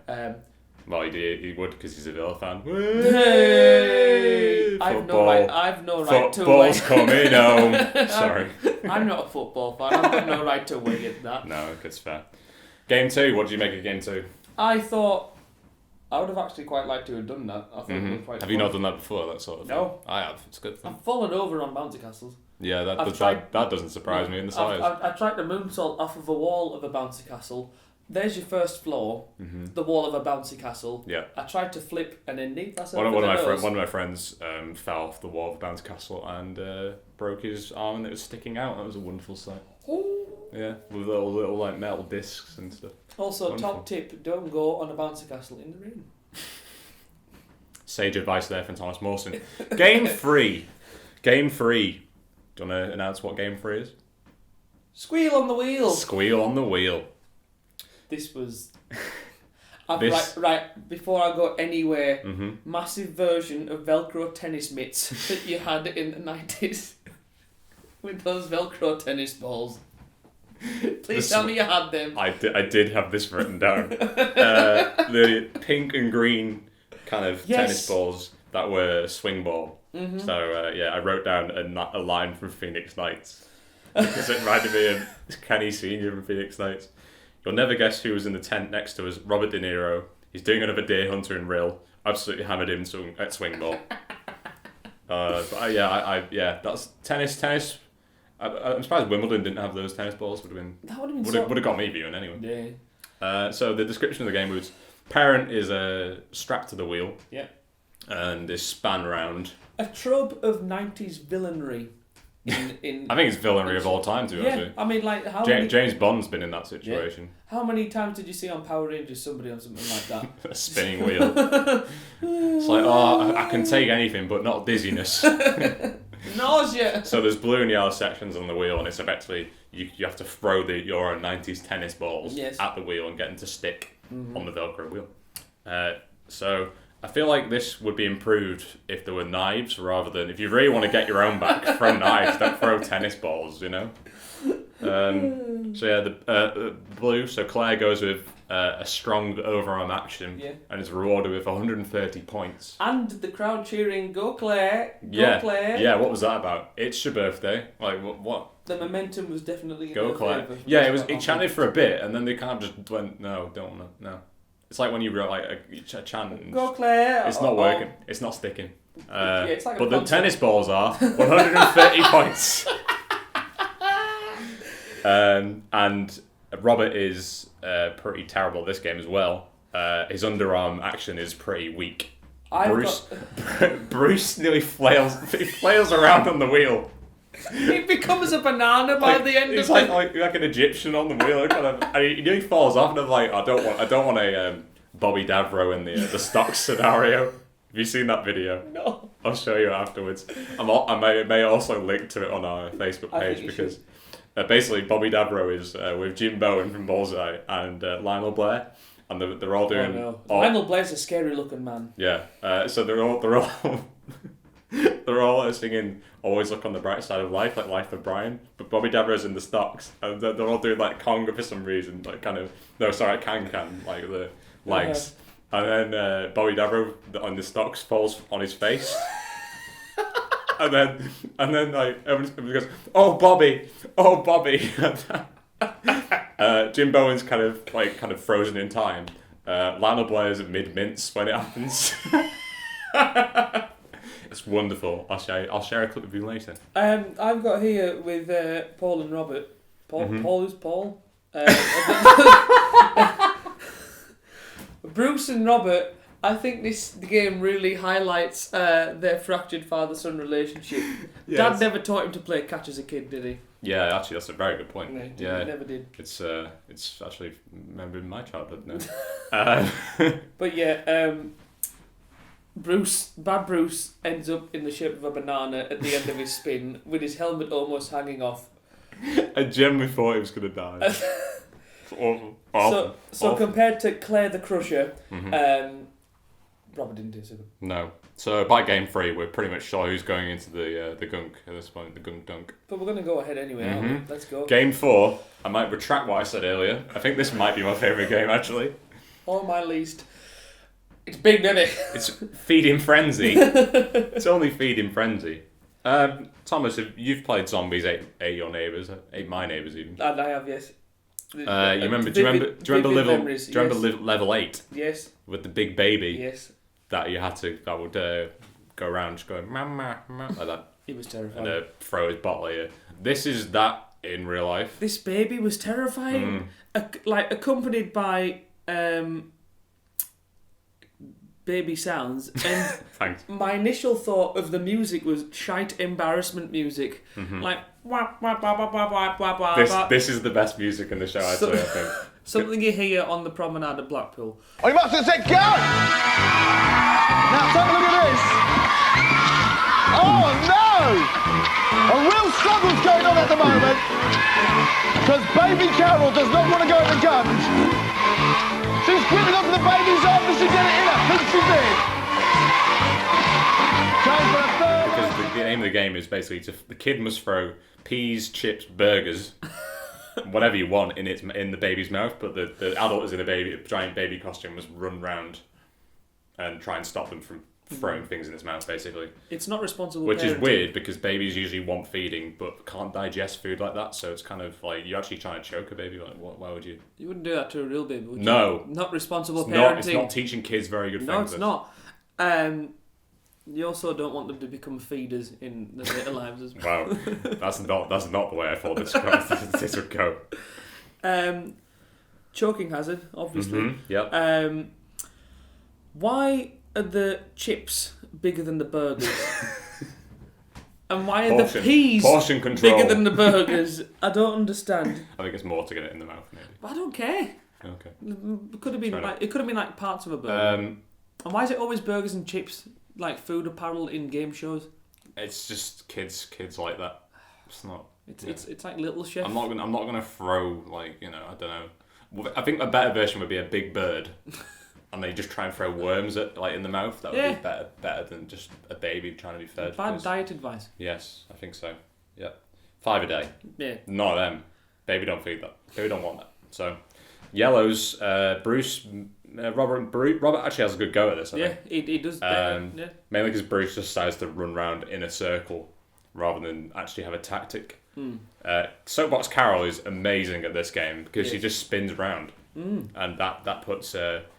Well, he would because he's a Villa fan. Hey! I've no right to Football's coming home. Sorry. I'm not a football fan. I've got no right to wing at that. No, it's fair. Game 2. What did you make of game 2? I thought I would have actually quite liked to have done that. I thought it was quite Have fun. you not done that before? That sort of thing? No. I have. It's good fun. I've fallen over on bouncy castles. Yeah, that doesn't surprise me in the slightest. I tried to moonsault off of a wall of a bouncy castle. There's your first floor, the wall of a bouncy castle. Yeah. I tried to flip and then nick myself. One of my friends fell off the wall of the bouncy castle and broke his arm and it was sticking out. That was a wonderful sight. Ooh. Yeah, with little like metal discs and stuff. Also, Wonderful. top tip: don't go on a bouncy castle in the rain. Sage advice there from Thomas Mawson. Game 3. Game 3. Do you want to announce what game 3 is? Squeal on the wheel. Squeal on the wheel. This was. Right, before I go anywhere, massive version of Velcro tennis mitts that you had in the 90s with those Velcro tennis balls. Please tell me you had them. I did have this written down. The pink and green kind of tennis balls that were swing ball. So I wrote down a line from Phoenix Nights because it reminded me of Kenny Senior from Phoenix Nights. You'll never guess who was in the tent next to us. Robert De Niro. He's doing another deer hunter in Rill. Absolutely hammered him at swing ball. That's tennis. I'm surprised Wimbledon didn't have those tennis balls. Would have got me viewing anyway. Yeah. So the description of the game was: parent is strapped to the wheel. Yeah. And is span round. A trope of 90s villainry. in I think it's villainry of all time, to be honest yeah, with you. I mean, like, how many... James Bond's been in that situation. How many times did you see on Power Rangers somebody on something like that? A spinning wheel. It's like, oh, I can take anything, but not dizziness. Nausea! So there's blue and yellow sections on the wheel, and it's effectively, you have to throw your 90s tennis balls at the wheel and get them to stick on the Velcro wheel. So I feel like this would be improved if there were knives rather than, if you really want to get your own back, throw knives, don't throw tennis balls, you know? So yeah, the blue, so Claire goes with a strong overarm action and is rewarded with 130 points. And the crowd cheering, "Go Claire! Go Claire!" Yeah, what was that about? It's your birthday. Like, what? The momentum was definitely in Go Claire. favour. Yeah, it chanted for a bit, and then they kind of just went, no, don't want to, no. It's like when you wrote like a chant and "Go Claire!" it's not working. It's not sticking. It's like but the tennis balls are 130 points. And Robert is pretty terrible at this game as well. His underarm action is pretty weak. Bruce nearly flails around on the wheel. He becomes a banana by the end of it. He's like an Egyptian on the wheel, kind of. And he nearly falls off, and I'm like, I don't want a Bobby Davro in the stock scenario. Have you seen that video? No. I'll show you afterwards. I may also link to it on our Facebook page because basically Bobby Davro is with Jim Bowen from Bullseye and Lionel Blair, and they're all doing. Oh no! Lionel Blair's a scary looking man. Yeah. So they're all they're all singing "Always Look on the Bright Side of Life," like "Life of Brian." But Bobby Davro's in the stocks, and they're all doing like conga for some reason, like kind of can like the legs. And then Bobby Davro on the stocks falls on his face. and then like everyone goes, "Oh Bobby!" Jim Bowen's kind of frozen in time. Lionel Blair's at mid-mince when it happens. It's wonderful. I'll share a clip with you later. I've got here with Paul and Robert. Paul is Paul. Bruce and Robert. I think the game really highlights their fractured father-son relationship. Yes. Dad never taught him to play catch as a kid, did he? Yeah, actually, that's a very good point. No, he never did. It's actually remembered in my childhood now. But yeah, Bad Bruce ends up in the shape of a banana at the end of his spin, with his helmet almost hanging off. I genuinely thought he was going to die. It's awful. So compared to Claire the Crusher, Robert didn't do so good. No. So by game 3, we're pretty much sure who's going into the gunk at this point, the gunk dunk. But we're going to go ahead anyway, aren't we? Let's go. Game 4, I might retract what I said earlier. I think this might be my favourite game, actually. Or my least. It's big, isn't it? It's Feeding Frenzy. It's only Feeding Frenzy. Thomas, you've played Zombies, ate your neighbours, ate my neighbours even. And I have, yes. Do you remember level 8? Yes. With the big baby? Yes. That would go around just going, mama, like that. He was terrifying. And throw his bottle at you. This is that in real life. This baby was terrifying. Accompanied by baby sounds. And Thanks. my initial thought of the music was shite embarrassment music. Like, wah, wah, wah, wah, wah, wah, wah, wah. This is the best music in the show, I'd say, I think. Something you hear on the promenade of Blackpool. Oh, you must have said go! Now, take a look at this. Oh, no! A real struggle's going on at the moment. Because baby Carol does not want to go in the gun. She's gripping onto the baby's arm and she get it in. I think she did. Going for a third. Because the aim of the game is basically the kid must throw peas, chips, burgers, whatever you want in the baby's mouth, but the adult is in a giant baby costume must run round and try and stop them from throwing things in its mouth, basically. It's not responsible Which parenting. is weird because babies usually want feeding but can't digest food like that, so it's kind of like you're actually trying to choke a baby. Like, why would you? You wouldn't do that to a real baby, would you? No. Not responsible parenting. It's not teaching kids very good things. No, it's not. You also don't want them to become feeders in their later lives as well. Wow, that's not the way I thought this would go. Choking hazard, obviously. Yep. Why are the chips bigger than the burgers? And why are the peas portion control bigger than the burgers? I don't understand. I think it's more to get it in the mouth, maybe. But I don't care. Okay. It could have been like parts of a burger. And why is it always burgers and chips, like food apparel in game shows? It's just kids like that. It's not. It's like Little Chef. I'm not gonna throw I don't know. I think a better version would be a big bird, and they just try and throw worms in the mouth. That would be better than just a baby trying to be fed. Bad diet advice. Yes, I think so. Yeah, 5 a day. Yeah. Not them. Baby don't feed that. Baby don't want that. So, yellows. Bruce. Robert actually has a good go at this. I think. He does. Mainly because Bruce just decides to run around in a circle rather than actually have a tactic. Soapbox Carol is amazing at this game because she just spins around, and that puts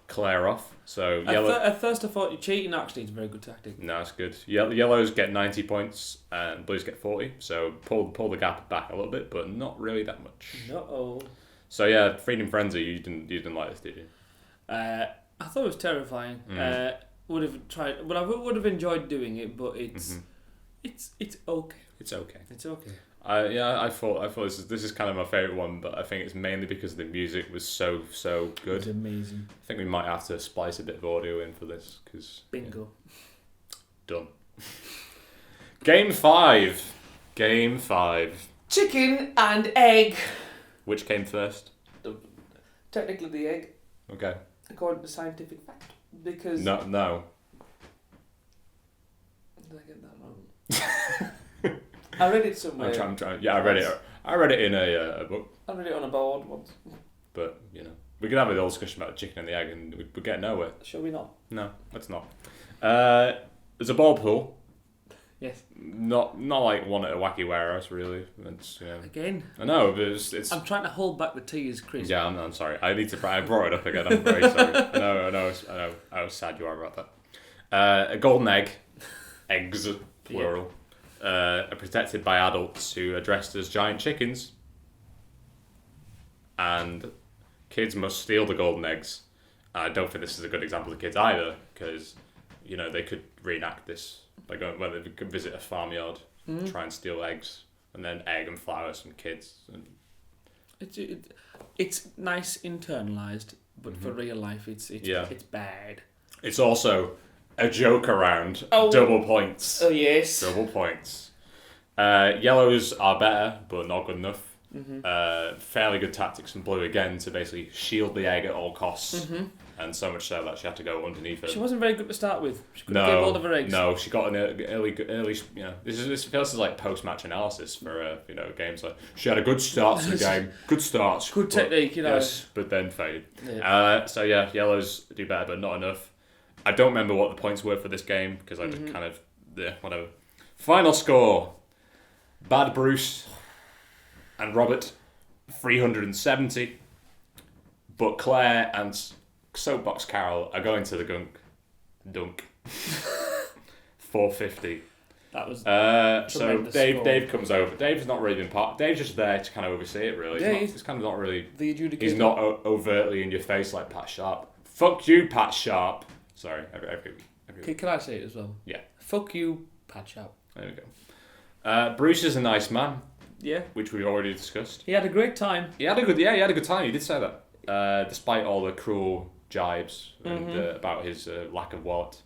Claire off. So at first I thought cheating actually is a very good tactic. No, it's good. Yellows get 90 points and blues get 40. So pull the gap back a little bit, but not really that much. No. So yeah, Freedom Frenzy. You didn't like this, did you? I thought it was terrifying. Would have tried, but I would have enjoyed doing it. But it's okay. It's okay. It's okay. I thought this is kind of my favourite one, but I think it's mainly because the music was so good. It's amazing. I think we might have to splice a bit of audio in for this because bingo. Done. Game 5. Chicken and egg. Which came first? Technically the egg. Okay. According to scientific fact, because no. Did I get that wrong? I read it somewhere. I'm trying. Yeah, I read it. I read it in a book. I read it on a board once. But we could have a whole discussion about the chicken and the egg, and we get nowhere. Shall we not? No, let's not. There's a ball pool. Yes. Not like one at a wacky warehouse, really. It's, Again. I know, but it's. I'm trying to hold back the tears, Chris. Yeah, I'm sorry. I brought it up again. I'm very sorry. I know. I was sad you are about that. A golden egg, eggs plural, are protected by adults who are dressed as giant chickens, and kids must steal the golden eggs. I don't think this is a good example of kids either, because they could reenact this by going whether they could visit a farmyard, try and steal eggs, and then egg and flowers from kids. And it's nice internalized, but for real life, it's bad. It's also a joke around. Double points. Oh yes. Double points. Yellows are better, but not good enough. Fairly good tactics from blue again to basically shield the egg at all costs. And so much so that she had to go underneath it. She wasn't very good to start with. She couldn't get hold of her eggs. No, she got an early. This feels like post-match analysis for games like she had a good start to the game, good start, good technique, Yes, but then faded. Yeah. Yellows do better, but not enough. I don't remember what the points were for this game because I just kind of whatever. Final score: Bad Bruce and Robert 370, but Claire and Soapbox Carol are going to the dunk 450. That was so Dave comes over. Dave's not really been part. Dave's just there to kind of oversee it. Really, he's kind of not really the adjudicator. He's not overtly in your face like Pat Sharp. Fuck you, Pat Sharp. Sorry, every Can I say it as well? Yeah. Fuck you, Pat Sharp. There we go. Bruce is a nice man. Yeah. Which we already discussed. He had a great time. He had a good time. He did say that. Despite all the cruel jibes and about his lack of wallet,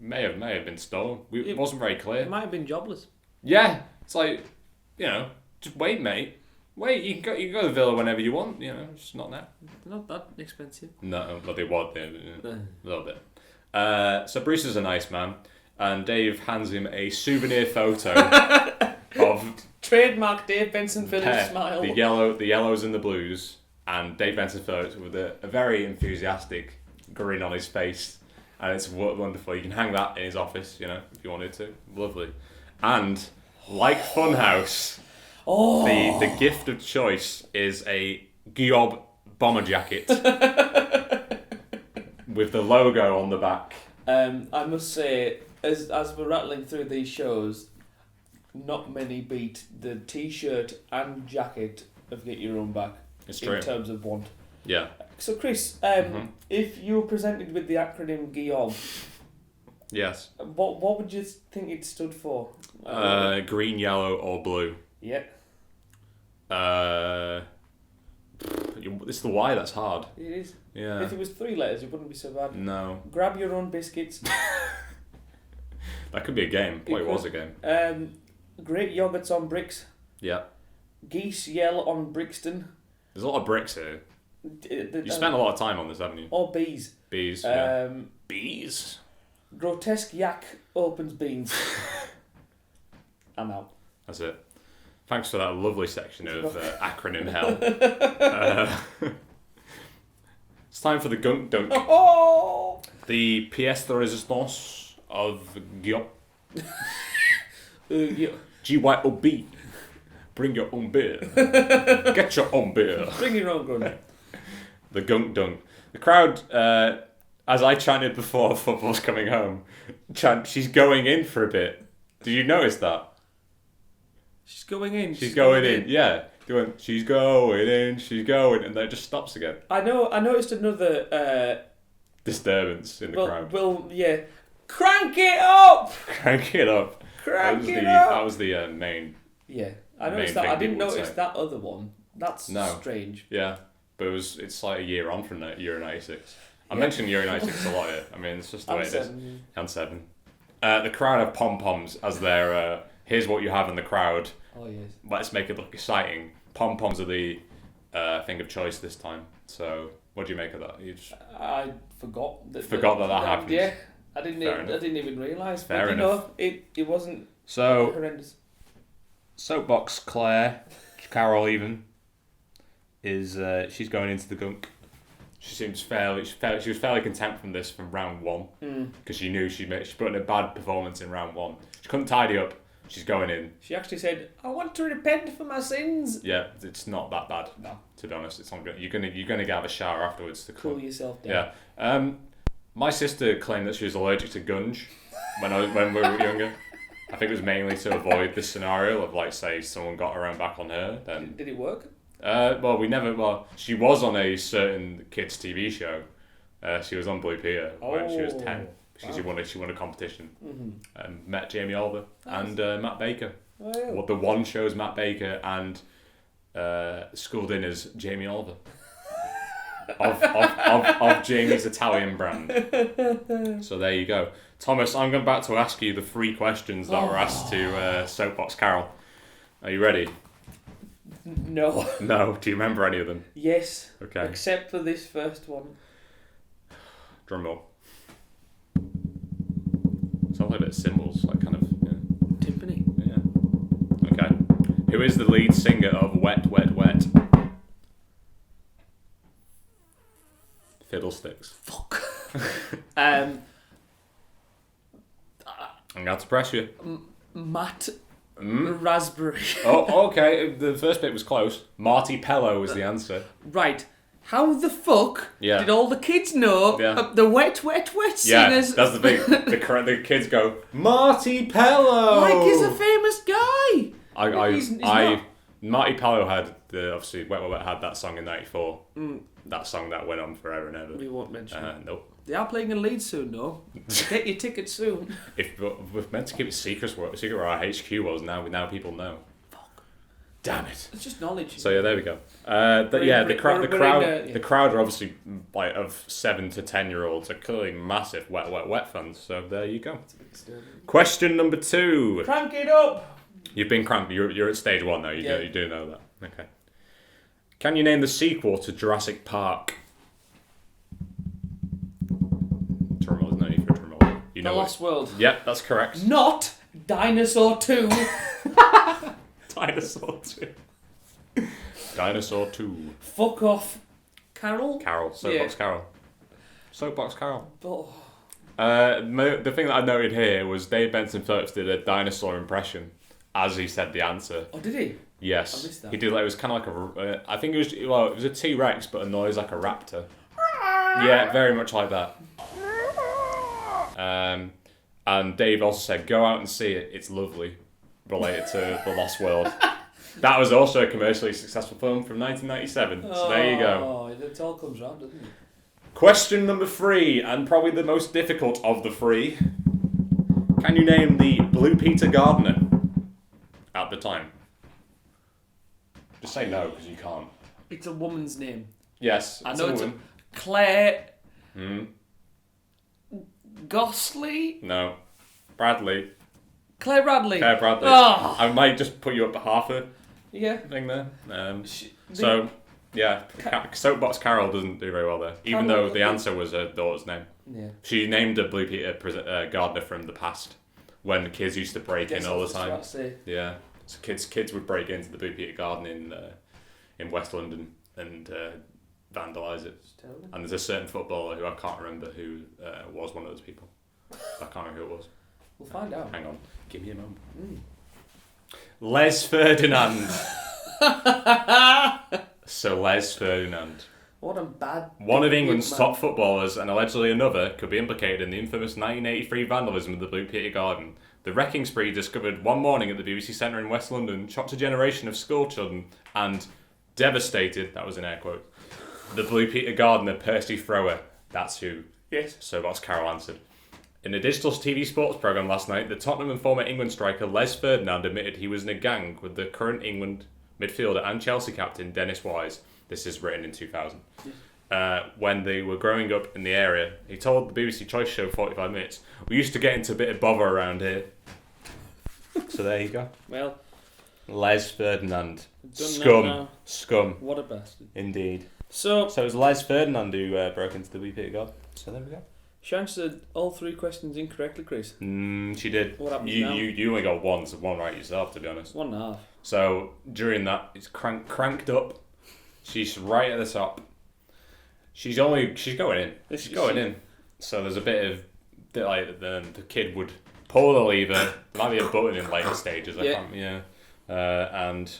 may have been stolen. It wasn't very clear. It might have been jobless. Yeah, it's like, just wait, mate. Wait, you can go to the villa whenever you want. It's not now. Not that expensive. No, but they want a little bit. So Bruce is a nice man, and Dave hands him a souvenir photo of trademark Dave Benson Philips smile. The yellows and the blues. And Dave Benson Philips with a very enthusiastic grin on his face. And it's wonderful. You can hang that in his office, if you wanted to. Lovely. And, like Funhouse, the gift of choice is a Giob bomber jacket with the logo on the back. I must say, as we're rattling through these shows, not many beat the T-shirt and jacket of Get Your Own Back. It's true. In terms of want. Yeah. So Chris, if you were presented with the acronym GIOB, Yes. What would you think it stood for? Green, yellow, or blue. Yeah. It's the Y that's hard. It is. Yeah. If it was 3 letters, it wouldn't be so bad. No. Grab your own biscuits. That could be a game. Probably was a game. Great yogurts on bricks. Yeah. Geese yell on Brixton. There's a lot of bricks here. You spent a lot of time on this, haven't you? Or bees. Bees. Yeah. Bees. Grotesque yak opens beans. I'm out. That's it. Thanks for that lovely section of acronym hell. It's time for the gunk dunk. Oh! The pièce de résistance of Gyop. Yeah. GYOB. Bring your own beer. Get your own beer. Bring your own gun. The gunk dunk. The crowd, as I chanted before football's coming home, she's going in for a bit. Did you notice that? She's going in. She's going in. Yeah. Doing, she's going in, and then it just stops again. I noticed another disturbance in the crowd. Well, yeah. Crank it up! Crank it up. Crank it up! That was the main. Yeah. I noticed that. I didn't notice that other one. That's strange. Yeah. But it's like a year on from Euro 96. I mentioned Euro 96 a lot here. I mean, it's just the way it is. And 7. The crowd have pom-poms as their, here's what you have in the crowd. Oh, yes. Let's make it look exciting. Pom-poms are the thing of choice this time. So, what do you make of that? I forgot that happened. Yeah. I didn't even realise. Fair enough. It wasn't So, horrendous. Soapbox Claire, Carol even, is she's going into the gunk. She was fairly content from round 1 because she knew she put in a bad performance in round 1. She couldn't tidy up. She's going in. She actually said, "I want to repent for my sins." Yeah, it's not that bad. No, to be honest, it's not good. You're gonna have a shower afterwards to cool yourself down. Yeah. My sister claimed that she was allergic to gunge when we were younger. I think it was mainly to avoid this scenario of, like, say someone got around back on her. Then did it work? She was on a certain kids TV show. She was on Blue Peter when she was 10. She won a competition. Met Jamie Oliver and Matt Baker. Oh, yeah. Well, the one shows Matt Baker and schooled in as Jamie Oliver of Jamie's Italian brand. So there you go, Thomas. I'm going back to ask you the 3 questions that were asked to Soapbox Carol. Are you ready? No. No. Do you remember any of them? Yes. Okay. Except for this first one. Drum roll. Sounds like a bit of cymbals, like kind of. Yeah. Timpani. Yeah. Okay. Who is the lead singer of Wet, Wet, Wet? Fiddlesticks. Fuck. I'm going to have to press you. Matt Raspberry. Oh, okay. The first bit was close. Marty Pello was the answer. Right. How the fuck did all the kids know the Wet, Wet, Wet singers? Yeah, that's the thing. The kids go, Marty Pello! Like, he's a famous guy! He's not. Marty Pello had, obviously, Wet, Wet, Wet had that song in 94. That song that went on forever and ever. We won't mention it. Nope. They are playing in Leeds soon, though. Get your tickets soon. If we're meant to keep it secret where our HQ was, now people know. Fuck. Damn it. It's just knowledge. So yeah, there we go. The crowd are obviously, like, of 7 to 10-year-olds are clearly massive Wet, Wet, Wet fans. So there you go. Question number 2. Crank it up. You've been cranked. You're at stage 1 now. You do know that. Okay. Can you name the sequel to Jurassic Park? Drumroll, there's no need for a drumroll. You know The Lost World. Yep, that's correct. Not Dinosaur 2. Dinosaur 2. Dinosaur 2. Fuck off. Carol? Soapbox Carol. Soapbox Carol. Oh. The thing that I noted here was Dave Benson Philips did a dinosaur impression as he said the answer. Oh, did he? Yes. I missed that. He did. Like, it was kind of like a. I think it was a T-Rex, but a noise like a raptor. Yeah, very much like that. And Dave also said, "Go out and see it. It's lovely." Related to The Lost World. That was also a commercially successful film from 1997. So there you go. Oh, it all comes round, doesn't it? Question number 3, and probably the most difficult of the 3. Can you name the Blue Peter gardener at the time? Just say no, because you can't. It's a woman's name. Yes, I it's know a it's woman. Claire Gosley? No. Bradley. Claire Bradley. Claire Bradley. Oh. I might just put you up to half a Yeah. thing there. Yeah, Soapbox Carol doesn't do very well there, even though the answer was her daughter's name. Yeah. She named a Blue Peter gardener from the past when kids used to break in all the time. Yeah, so kids would break into the Blue Peter garden in West London and vandalise it. And there's a certain footballer who I can't remember who was one of those people. I can't remember who it was. We'll find out. Hang on, give me a moment. Les Ferdinand. So Les Ferdinand. What a bad... One of England's top footballers and allegedly another could be implicated in the infamous 1983 vandalism of the Blue Peter Garden. The wrecking spree discovered one morning at the BBC Centre in West London shocked a generation of schoolchildren and devastated, that was in air quotes, the Blue Peter gardener Percy Thrower. That's who. Yes. Soapbox Carol answered. In a digital TV sports programme last night, the Tottenham and former England striker Les Ferdinand admitted he was in a gang with the current England midfielder and Chelsea captain Dennis Wise. This is written in 2000. When they were growing up in the area, he told the BBC Choice show 45 Minutes, "We used to get into a bit of bother around here." So there you go. Well, Les Ferdinand. Scum. Scum. What a bastard. Indeed. So it was Les Ferdinand who broke into the Blue Peter garden. So there we go. she answered all 3 questions incorrectly, Chris. She did. What happens you, now? You only got one, so one right yourself, to be honest. 1.5. So during that, it's cranked up. She's right at the top. She's going in. She's going in. So there's a bit of like the kid would pull the lever. There might be a button in later stages. And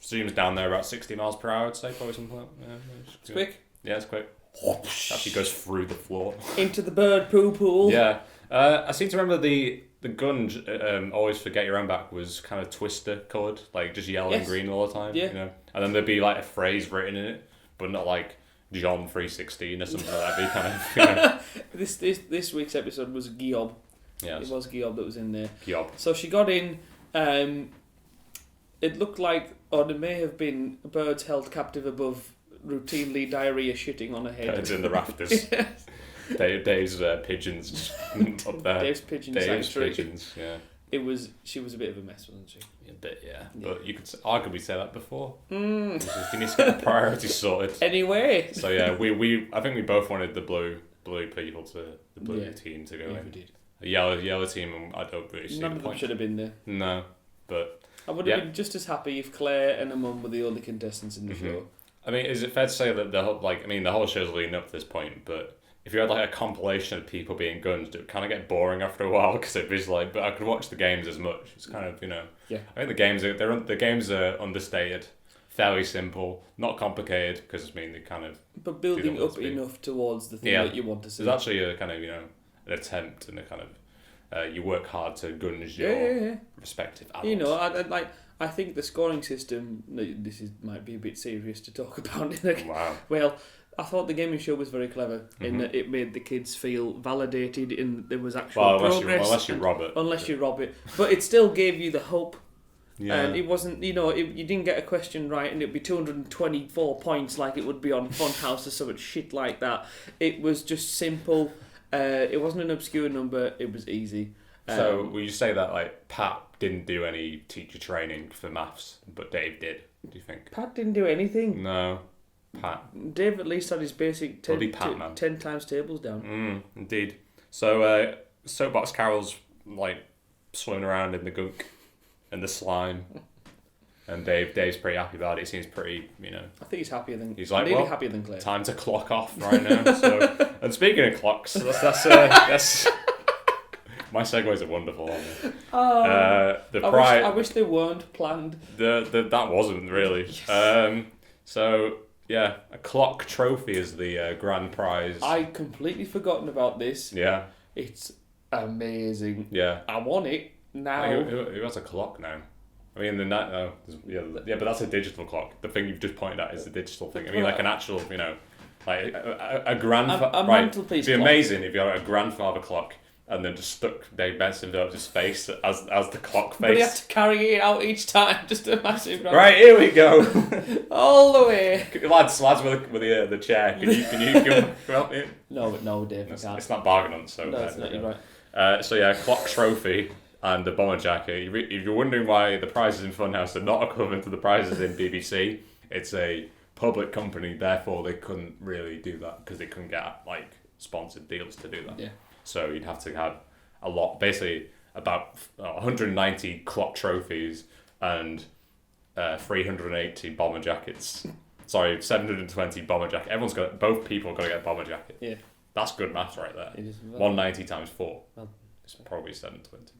zooms down there about 60 miles per hour. I'd say probably something like that. Yeah, It's quick. Yeah, it's quick. Actually goes through the floor. Into the bird poo pool. Yeah. I seem to remember the gun, always forget your own back, was kind of twister coloured, like just yellow and green all the time. Yeah. You know? And then there'd be like a phrase written in it, but not like John 316 or something like that. It'd be kind of, you know. This week's episode was Giob. Yes. It was Giob that was in there. Giob. So she got in. It looked like, or it may have been, birds held captive above, routinely diarrhea shitting on her head. Birds in the rafters. Yes. Dave's pigeons just up there. Dave's pigeon Dave's sanctuary. pigeons, yeah. She was a bit of a mess, wasn't she? A bit, yeah. But you could arguably say that before. You need to get the priorities sorted. Anyway. So yeah, I think we both wanted the blue people to the blue team to go in. We did. A yellow team, I don't really see None the of them point. should have been there. No, but I would have been just as happy if Claire and her mum were the only contestants in the show. I mean, is it fair to say that the whole show's leading up to this point, but if you had like a compilation of people being guns, it would kind of get boring after a while because it was like. But I could watch the games as much. It's kind of I think the games are understated, fairly simple, not complicated because they kind of. But building up enough towards the thing that you want to see. There's actually a kind of an attempt and a kind of you work hard to gunge your respective adults. You know, I think the scoring system. Might be a bit serious to talk about. Wow. Well, I thought the gaming show was very clever in that it made the kids feel validated in there was actual progress. Unless you rob it. But it still gave you the hope. Yeah. And it wasn't, you didn't get a question right and it'd be 224 points like it would be on Funhouse or something shit like that. It was just simple. It wasn't an obscure number. It was easy. So will you say that like Pat didn't do any teacher training for maths, but Dave did? Do you think? Pat didn't do anything. No. Pat. Dave at least had his basic 10 times tables down. Indeed. So Soapbox Carol's like swimming around in the gunk and the slime. And Dave's pretty happy about it. He seems pretty, I think he's happier than. He's like, really happier than Claire. Time to clock off right now. So, and speaking of clocks, that's my segues are wonderful. I wish they weren't planned. That wasn't really. Yes. So yeah, a clock trophy is the grand prize. I completely forgotten about this. Yeah. It's amazing. Yeah. I want it now. Who has a clock now? I mean, but that's a digital clock. The thing you've just pointed out is the digital thing. I mean, like an actual, like a grandfather. A mantelpiece It'd be clock. amazing if you had a grandfather clock and then just stuck Dave Benson Phillips' face as the clock face. But he had to carry it out each time, just a massive... Right, here we go. All the way. lads with the chair. Can you help me? No, Dave, I can't. It's not bargain hunt, so... No, it's not, you're right. So yeah, clock trophy and the bomber jacket. If you're wondering why the prizes in Funhouse are not equivalent to the prizes in BBC, it's a public company, therefore they couldn't really do that because they couldn't get like sponsored deals to do that. Yeah. So you'd have to have a lot, basically about 190 clock trophies and 380 bomber jackets. Sorry, 720 bomber jackets. Both people got to get a bomber jacket. Yeah. That's good maths right there. It is. 190 times 4. Well, it's probably 720.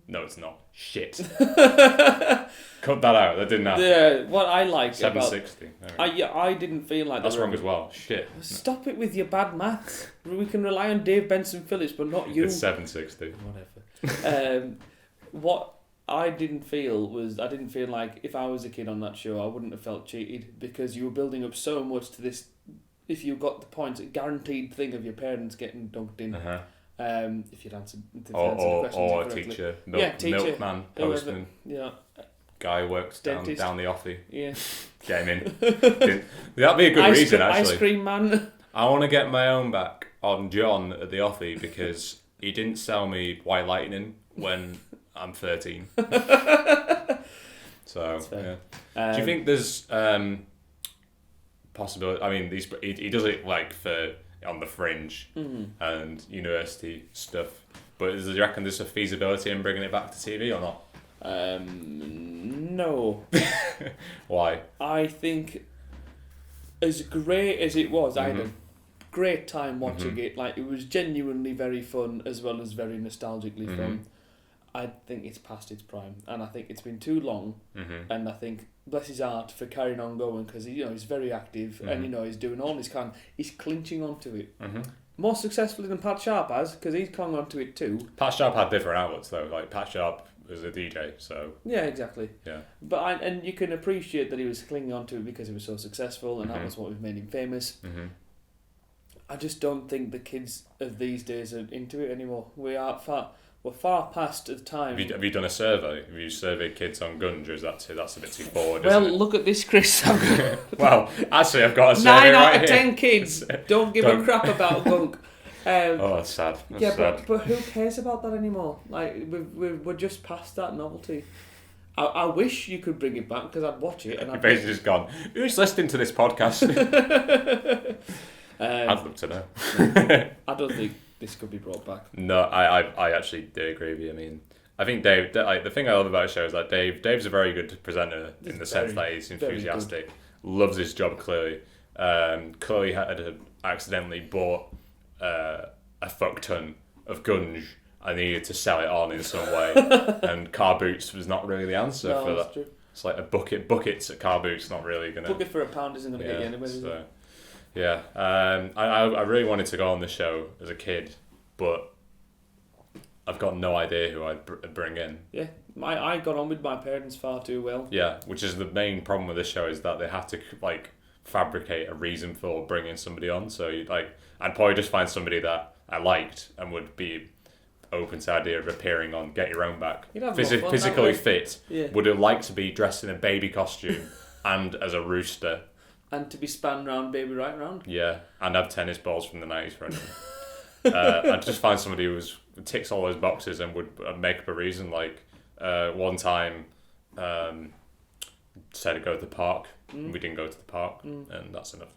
No, it's not. Shit. Cut that out. That didn't happen. Yeah, what I like 760. I didn't feel like That's they were- wrong as well. Shit. Stop it with your bad maths. We can rely on Dave Benson Phillips, but not you. It's 760. Whatever. What I didn't feel like if I was a kid on that show, I wouldn't have felt cheated because you were building up so much to this. If you got the points, a guaranteed thing of your parents getting dunked in. Uh-huh. If you'd answered the Or questions a correctly. teacher. Teacher. Milkman, postman. Yeah. Guy works down the offie. Yeah. Get him in. That'd be a good reason, actually. Ice cream man. I want to get my own back on John at the offie because he didn't sell me White Lightning when I'm 13. So, yeah. Do you think there's possibility? I mean, he does it like for on the fringe and university stuff, but do you reckon there's a feasibility in bringing it back to TV or not? No. Why? I think as great as it was, I had a great time watching it. Like, it was genuinely very fun as well as very nostalgically fun. I think it's past its prime, and I think it's been too long. And I think bless his heart for carrying on going because he's very active and he's doing all his kind. He's clinching onto it more successfully than Pat Sharp has because he's clung onto it too. Pat Sharp had different outlets though. Like Pat Sharp was a DJ, so yeah, exactly. Yeah, but and you can appreciate that he was clinging onto it because he was so successful, and that was what made him famous. I just don't think the kids of these days are into it anymore. We're far past the time. Have you done a survey? Have you surveyed kids on guns, or is that's a bit too forward? Well, isn't it? look at this, Chris. Well, actually, I've got a survey 9 out right of here. 10 kids don't give a crap about gunk. Oh, that's sad. That's sad. But who cares about that anymore? Like we're just past that novelty. I wish you could bring it back because I'd watch it. And You've basically just gone, who's listening to this podcast? I'd love to know. I don't think this could be brought back. No, I actually do agree with you. I mean, I think Dave, like, the thing I love about the show is that Dave's a very good presenter in the sense that he's enthusiastic, loves his job clearly. Chloe had accidentally bought a fuck ton of gunge. I needed to sell it on in some way, and car boots was not really the answer for that. True. It's like a buckets at car boots, not really gonna. Bucket for £1 isn't gonna get you anywhere. Is it? Yeah, I really wanted to go on the show as a kid, but I've got no idea who I'd bring in. Yeah, I got on with my parents far too well. Yeah, which is the main problem with this show is that they have to like fabricate a reason for bringing somebody on. So I'd probably just find somebody that I liked and would be open to the idea of appearing on Get Your Own Back. Physically fit. Yeah. Would have liked to be dressed in a baby costume and as a rooster. And to be spun round, baby, right round. Yeah, and have tennis balls from the 90s for anyone. I'd just find somebody who ticks all those boxes and would make up a reason. Like one time, said to go to the park. We didn't go to the park, and that's enough.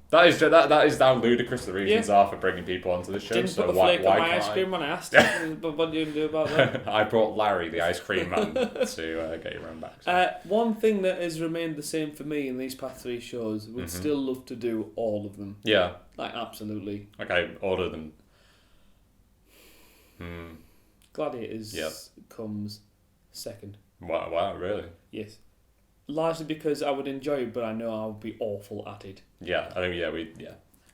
That is how ludicrous the reasons are for bringing people onto the show. Didn't put a flake on my ice cream when I asked him, but what do you do about that? I brought Larry, the ice cream man, to Get Your Own Back. So. One thing that has remained the same for me in these past 3 shows, would still love to do all of them. Yeah. Like, absolutely. Okay, order them. Gladiators comes second. Wow, really? Yes. Largely because I would enjoy it, but I know I would be awful at it. Yeah, I think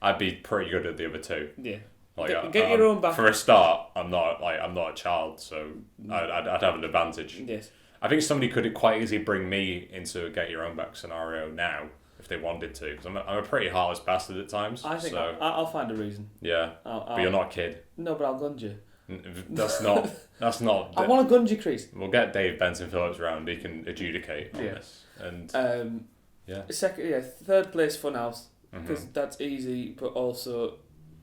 I'd be pretty good at the other 2. Yeah. Like, get your own back. For a start, I'm not a child, so I'd have an advantage. Yes. I think somebody could quite easily bring me into a Get Your Own Back scenario now if they wanted to, because I'm a pretty heartless bastard at times. I think so. I'll find a reason. Yeah, but you're not a kid. No, but I'll gun you. That's not. That's not. I want a gungy crease. We'll get Dave Benson Phillips round. He can adjudicate on this. And third place Funhouse because that's easy, but also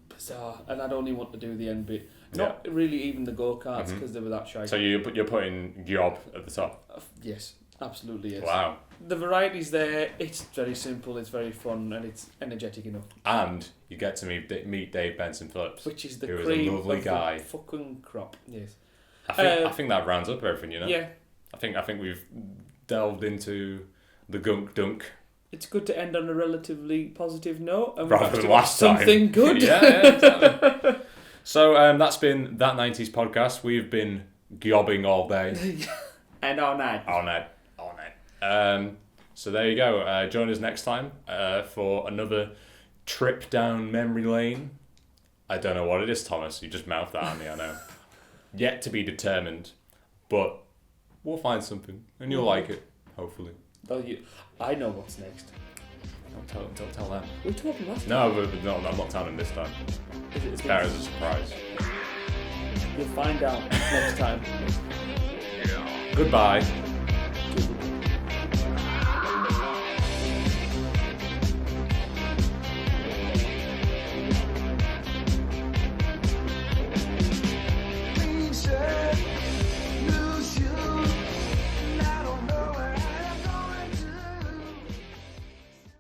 bizarre. And I'd only want to do the end bit. Not really even the go karts because they were that shy. So you're putting Yob at the top. Yes, absolutely yes. Wow. The variety's there. It's very simple. It's very fun, and it's energetic enough. And you get to meet Dave Benson Phillips, which is the who cream is a lovely of guy. The fucking crop. Yes. I think that rounds up everything. Yeah. I think we've delved into the gunk dunk. It's good to end on a relatively positive note, and rather than last time. Something good. yeah, exactly. So that's been That 90s Podcast. We've been gobbing all day. And all night. All night. So there you go. Join us next time for another trip down memory lane. I don't know what it is, Thomas. You just mouthed that at me, I know. Yet to be determined. But we'll find something. And you'll like it, hopefully. I know what's next. Don't tell them. We told them last time. No, I'm not telling them this time. It's better as a surprise. You'll find out next time. Goodbye.